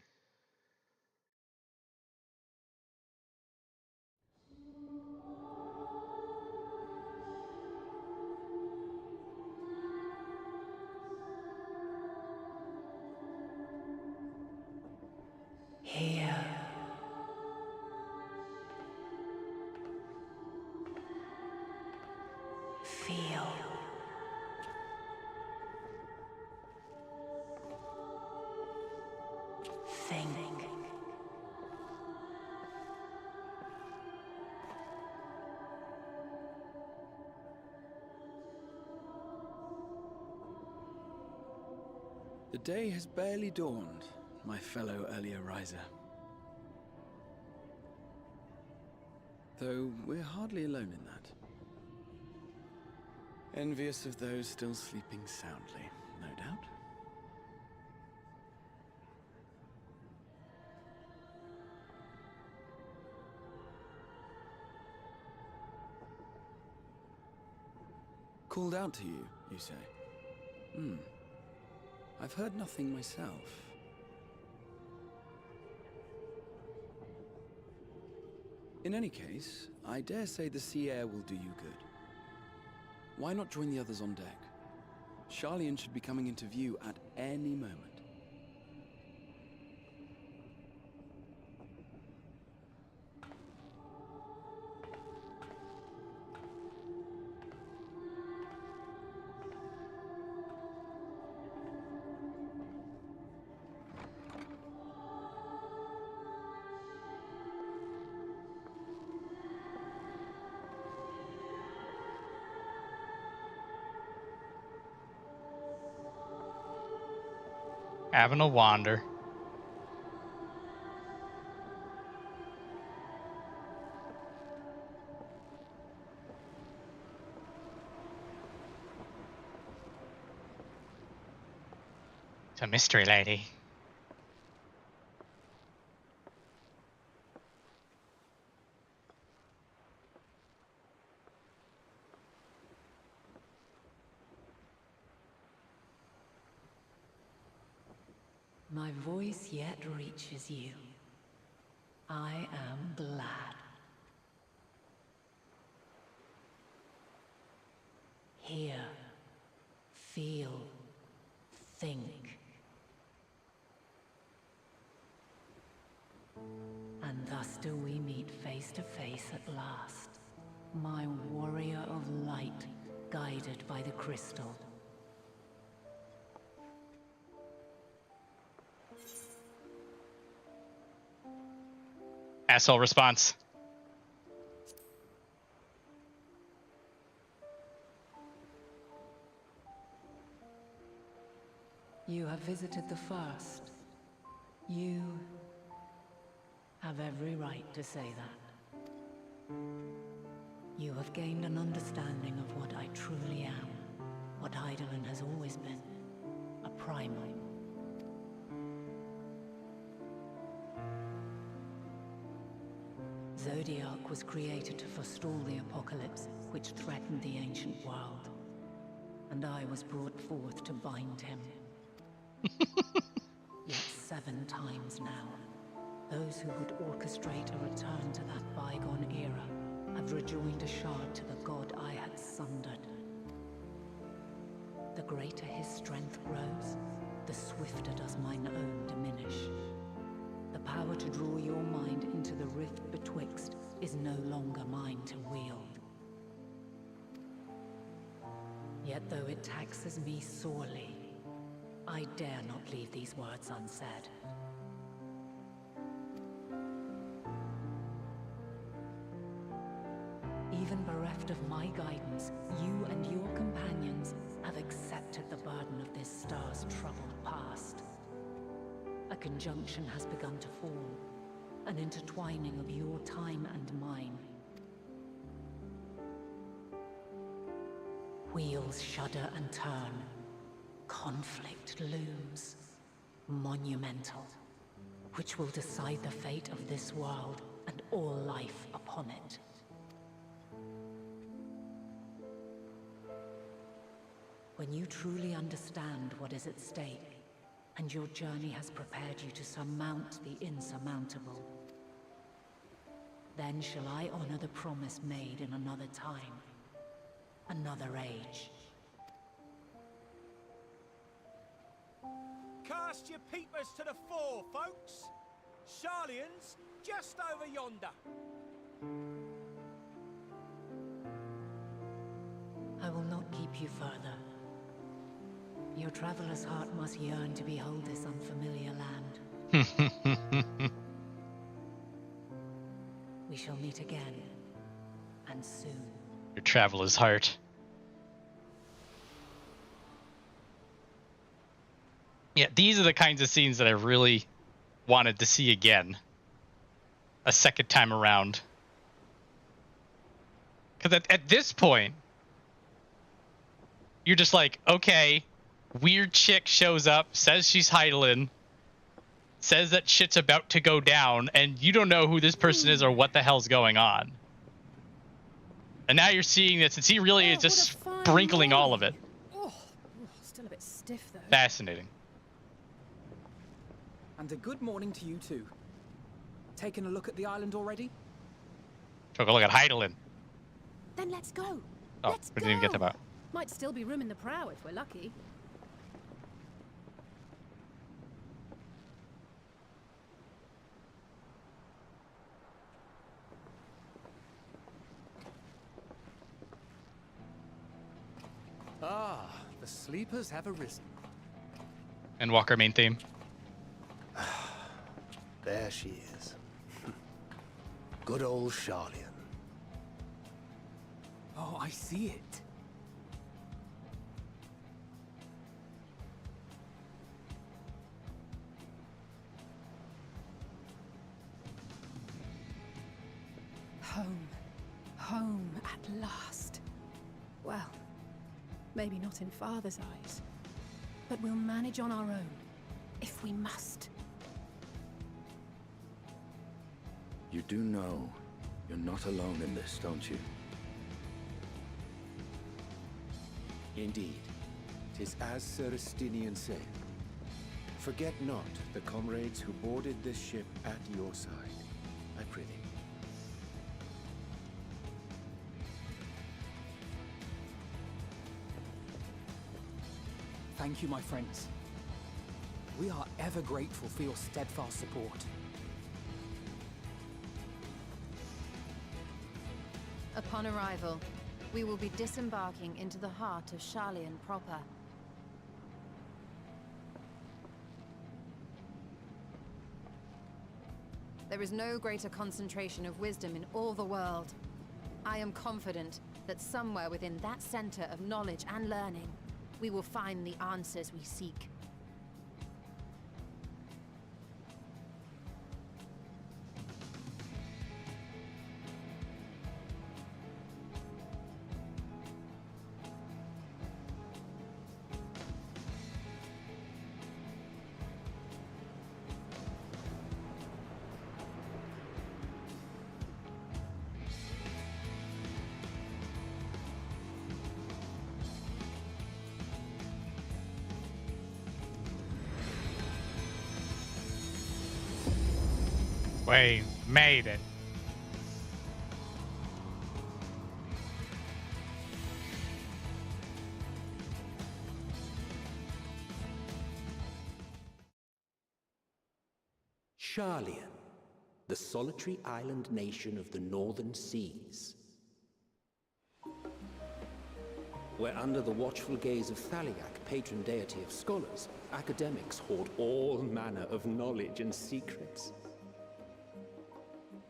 Feel. Think. The day has barely dawned, my fellow earlier riser. Though we're hardly alone in that. Envious of those still sleeping soundly, no doubt. Called out to you, you say? I've heard nothing myself. In any case, I dare say the sea air will do you good. Why not join the others on deck? Sharlayan should be coming into view at any moment. Having a wander. It's a mystery lady. My voice yet reaches you. I am glad. Hear, feel, think. And thus do we meet face to face at last. My warrior of light, guided by the crystal. Asshole response. You have visited the first. You have every right to say that. You have gained an understanding of what I truly am, what Hydaelyn has always been, a primal. Zodiac was created to forestall the apocalypse which threatened the ancient world, and I was brought forth to bind him. Yet 7 times now, those who would orchestrate a return to that bygone era have rejoined a shard to the god I had sundered. The greater his strength grows, the swifter does mine own diminish. The power to draw your mind into the rift betwixt is no longer mine to wield. Yet though it taxes me sorely, I dare not leave these words unsaid. Even bereft of my guidance, you and your companions have accepted the burden of this star's troubled past. A conjunction has begun to form, an intertwining of your time and mine. Wheels shudder and turn. Conflict looms, monumental, which will decide the fate of this world and all life upon it. When you truly understand what is at stake, and your journey has prepared you to surmount the insurmountable, then shall I honor the promise made in another time, another age. Cast your peepers to the fore, folks! Sharlayan's just over yonder. I will not keep you further. Your traveler's heart must yearn to behold this unfamiliar land. We shall meet again, and soon. Your traveler's heart. Yeah, these are the kinds of scenes that I really wanted to see again. A second time around. Because at this point, you're just like, okay, weird chick shows up, says she's Hydaelyn, says that shit's about to go down, and you don't know who this person is or what the hell's going on. And now you're seeing this, and he really is just sprinkling all of it. Oh, still a bit stiff though. Fascinating. And a good morning to you too. Taking a look at the island already? Took a look at Hydaelyn. Then let's go. Oh, Let's we didn't even get them out. Might still be room in the prow if we're lucky. Ah, the sleepers have arisen. Endwalker main theme. There she is. Good old Sharlayan. Oh, I see it. Home. Home at last. Well, maybe not in Father's eyes, but we'll manage on our own, if we must. You do know you're not alone in this, don't you? Indeed. 'Tis as Sir Estinian said. Forget not the comrades who boarded this ship at your side, I prithee. Thank you, my friends. We are ever grateful for your steadfast support. Upon arrival, we will be disembarking into the heart of Sharlayan proper. There is no greater concentration of wisdom in all the world. I am confident that somewhere within that center of knowledge and learning, we will find the answers we seek. We made it. Sharlayan, the solitary island nation of the northern seas. Where under the watchful gaze of Thaliak, patron deity of scholars, academics hoard all manner of knowledge and secrets.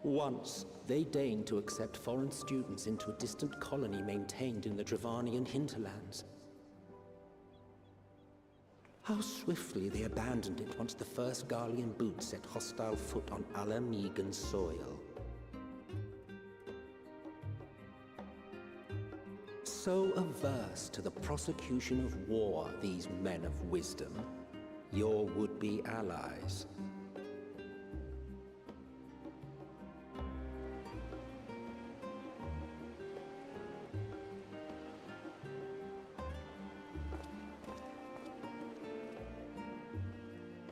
Once, they deigned to accept foreign students into a distant colony maintained in the Dravanian hinterlands. How swiftly they abandoned it once the first Garlean boot set hostile foot on Alamegan soil. So averse to the prosecution of war, these men of wisdom, your would-be allies.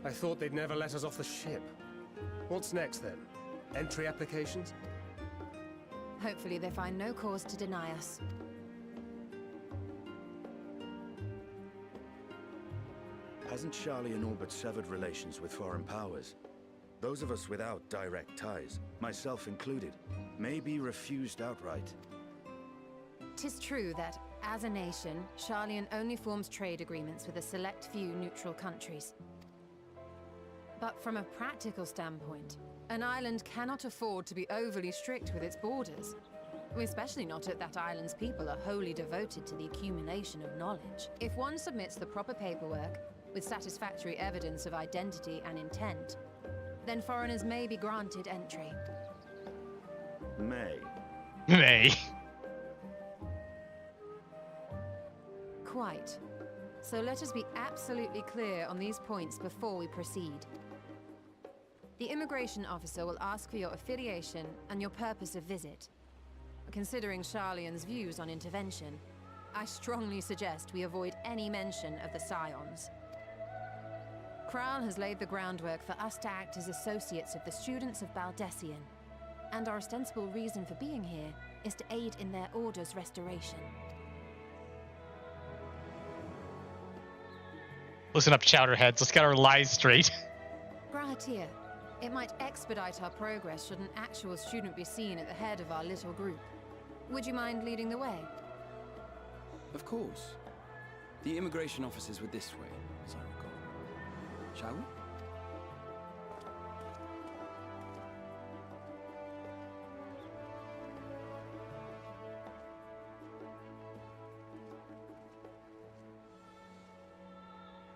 I thought they'd never let us off the ship. What's next then? Entry applications? Hopefully they find no cause to deny us. Hasn't Sharlayan all but severed relations with foreign powers? Those of us without direct ties, myself included, may be refused outright. 'Tis true that, As a nation, Sharlayan only forms trade agreements with a select few neutral countries. But from a practical standpoint, an island cannot afford to be overly strict with its borders. Especially not if that island's people are wholly devoted to the accumulation of knowledge. If one submits the proper paperwork, with satisfactory evidence of identity and intent, then foreigners may be granted entry. May. Quite. So let us be absolutely clear on these points before we proceed. The immigration officer will ask for your affiliation and your purpose of visit. Considering Sharlayan's views on intervention, I strongly suggest we avoid any mention of the Scions. Kral has laid the groundwork for us to act as associates of the students of Baldessian, and our ostensible reason for being here is to aid in their order's restoration. Listen up, chowderheads. Let's get our lies straight. Grahatir, it might expedite our progress should an actual student be seen at the head of our little group. Would you mind leading the way? Of course. The immigration officers were this way, as I recall. Shall we?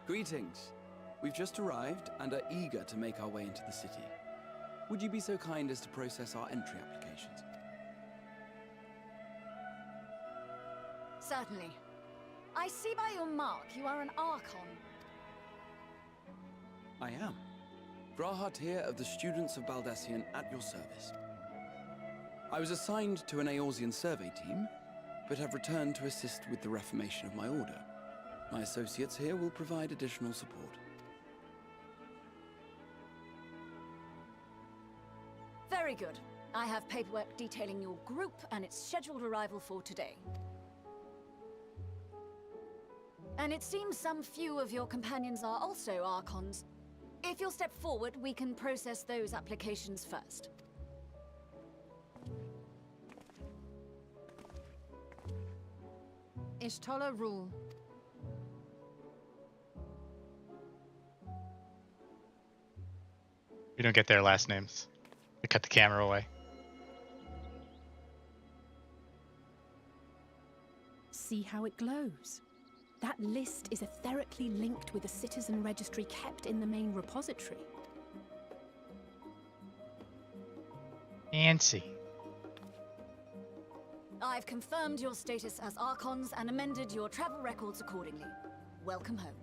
Greetings. We've just arrived and are eager to make our way into the city. Would you be so kind as to process our entry applications? Certainly. I see by your mark you are an Archon. I am. Grahatir of the Students of Baldessian at your service. I was assigned to an Eorzean survey team, but have returned to assist with the reformation of my order. My associates here will provide additional support. Very good. I have paperwork detailing your group and its scheduled arrival for today. And it seems some few of your companions are also Archons. If you'll step forward, we can process those applications first. Ishtola rule. We don't get their last names. They cut the camera away. See how it glows? That list is etherically linked with a citizen registry kept in the main repository. Fancy. I've confirmed your status as Archons and amended your travel records accordingly. Welcome home.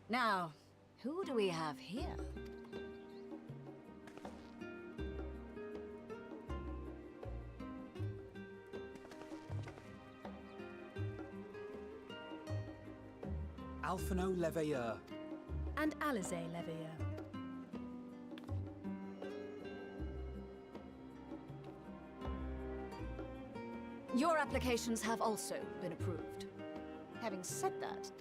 Now, who do we have here? Alphinaud Leveilleur. And Alize Leveilleur. Your applications have also been approved. Having said that,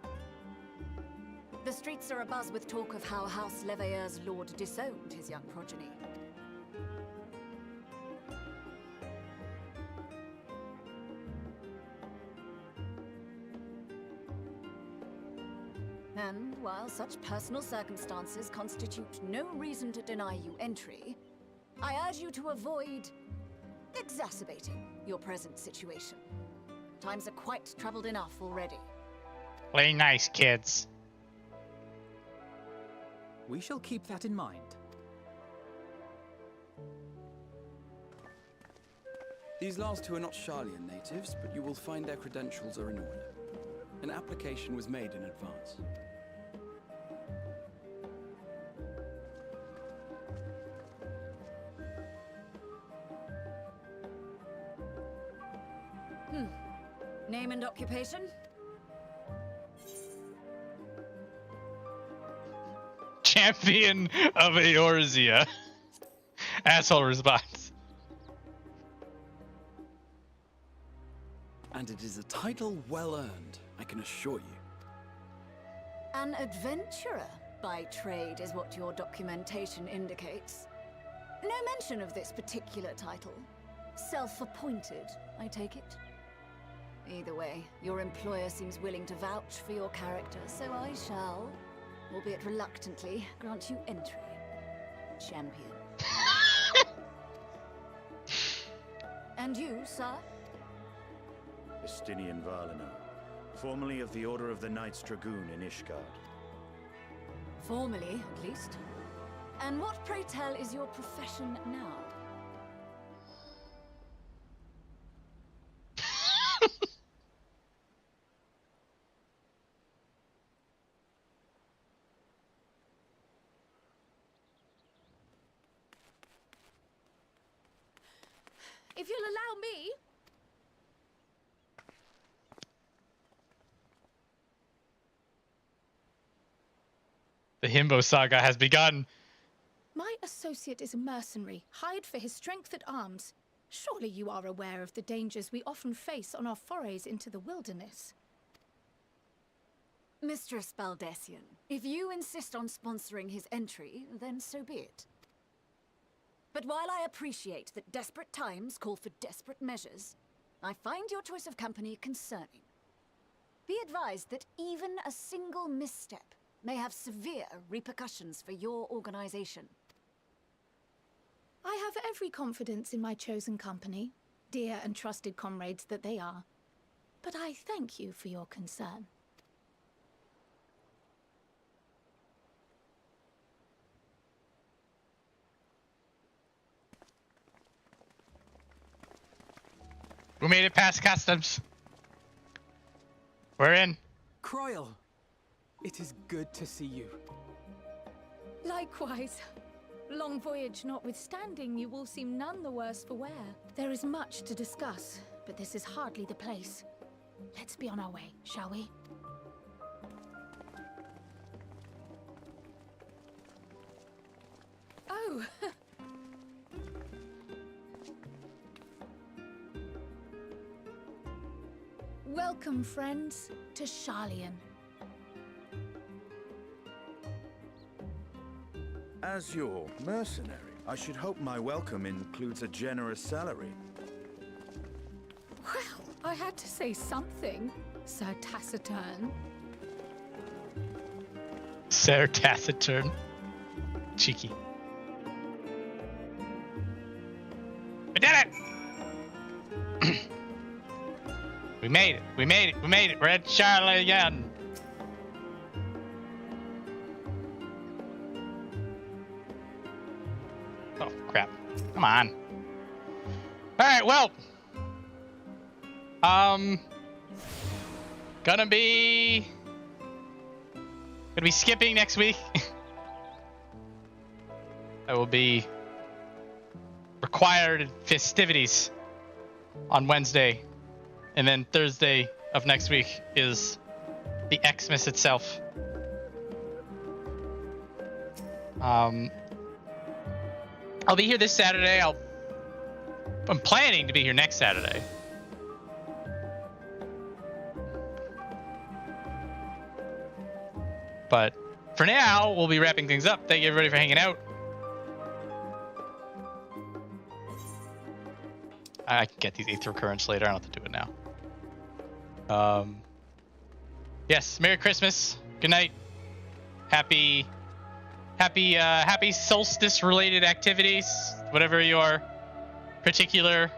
the streets are abuzz with talk of how House Leveilleur's lord disowned his young progeny. And while such personal circumstances constitute no reason to deny you entry, I urge you to avoid exacerbating your present situation. Times are quite troubled enough already. Play nice, kids. We shall keep that in mind. These last two are not Sharlayan natives, but you will find their credentials are in order. An application was made in advance. Name and occupation? Champion of Eorzea. Asshole response. And it is a title well earned, I can assure you. An adventurer by trade is what your documentation indicates. No mention of this particular title. Self-appointed, I take it? Either way, your employer seems willing to vouch for your character, so I shall, albeit reluctantly, grant you entry. Champion. And you, sir? Estinian Viola, formerly of the Order of the Knights Dragoon in Ishgard. Formally, at least. And what, pray tell, is your profession now? If you'll allow me... The Himbo saga has begun. My associate is a mercenary, hired for his strength at arms. Surely you are aware of the dangers we often face on our forays into the wilderness. Mistress Baldessian, if you insist on sponsoring his entry, then so be it. But while I appreciate that desperate times call for desperate measures, I find your choice of company concerning. Be advised that even a single misstep may have severe repercussions for your organization. I have every confidence in my chosen company, dear and trusted comrades that they are. But I thank you for your concern. We made it past customs. We're in. Croyle, it is good to see you. Likewise. Long voyage notwithstanding, you all seem none the worse for wear. There is much to discuss, but this is hardly the place. Let's be on our way, shall we? Oh! Welcome, friends, to Sharlayan. As your mercenary, I should hope my welcome includes a generous salary. Well, I had to say something, Sir Taciturn. Sir Taciturn. Cheeky. We did it! We made it. We made it. We made it. We're at Sharlayan. Oh, crap. Come on. Alright, well. Gonna be skipping next week. I will be required festivities on Wednesday. And then Thursday of next week is the Xmas itself. I'll be here this Saturday. I'm planning to be here next Saturday. But for now, we'll be wrapping things up. Thank you everybody for hanging out. I can get these Aether Currents later. I don't have to do it now. Yes, Merry Christmas. Good night. Happy solstice-related activities. Whatever your particular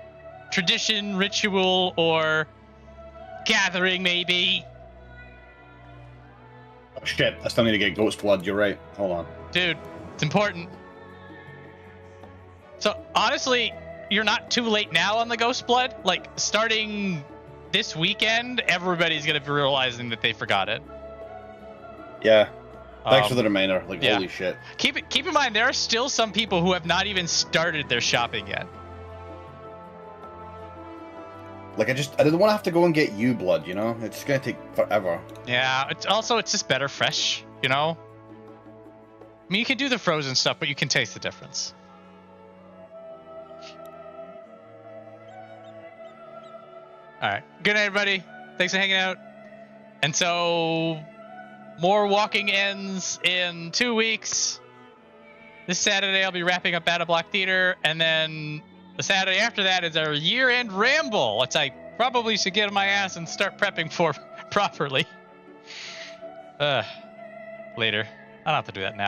tradition, ritual, or gathering may be. Oh shit, I still need to get ghost blood. You're right. Hold on. Dude, it's important. So, honestly, you're not too late now on the ghost blood. Like, starting this weekend, everybody's gonna be realizing that they forgot it. Yeah. Thanks for the reminder. Like, yeah. Holy shit. Keep in mind, there are still some people who have not even started their shopping yet. Like, I didn't want to have to go and get you blood, you know? It's gonna take forever. Yeah, it's just better fresh, you know? I mean, you can do the frozen stuff, but you can taste the difference. Alright, good night everybody. Thanks for hanging out. And so, more walking ends in 2 weeks. This Saturday I'll be wrapping up Battle Block Theater, and then The Saturday after that is our year-end ramble, which I probably should get on my ass and start prepping for properly. Later. I don't have to do that now.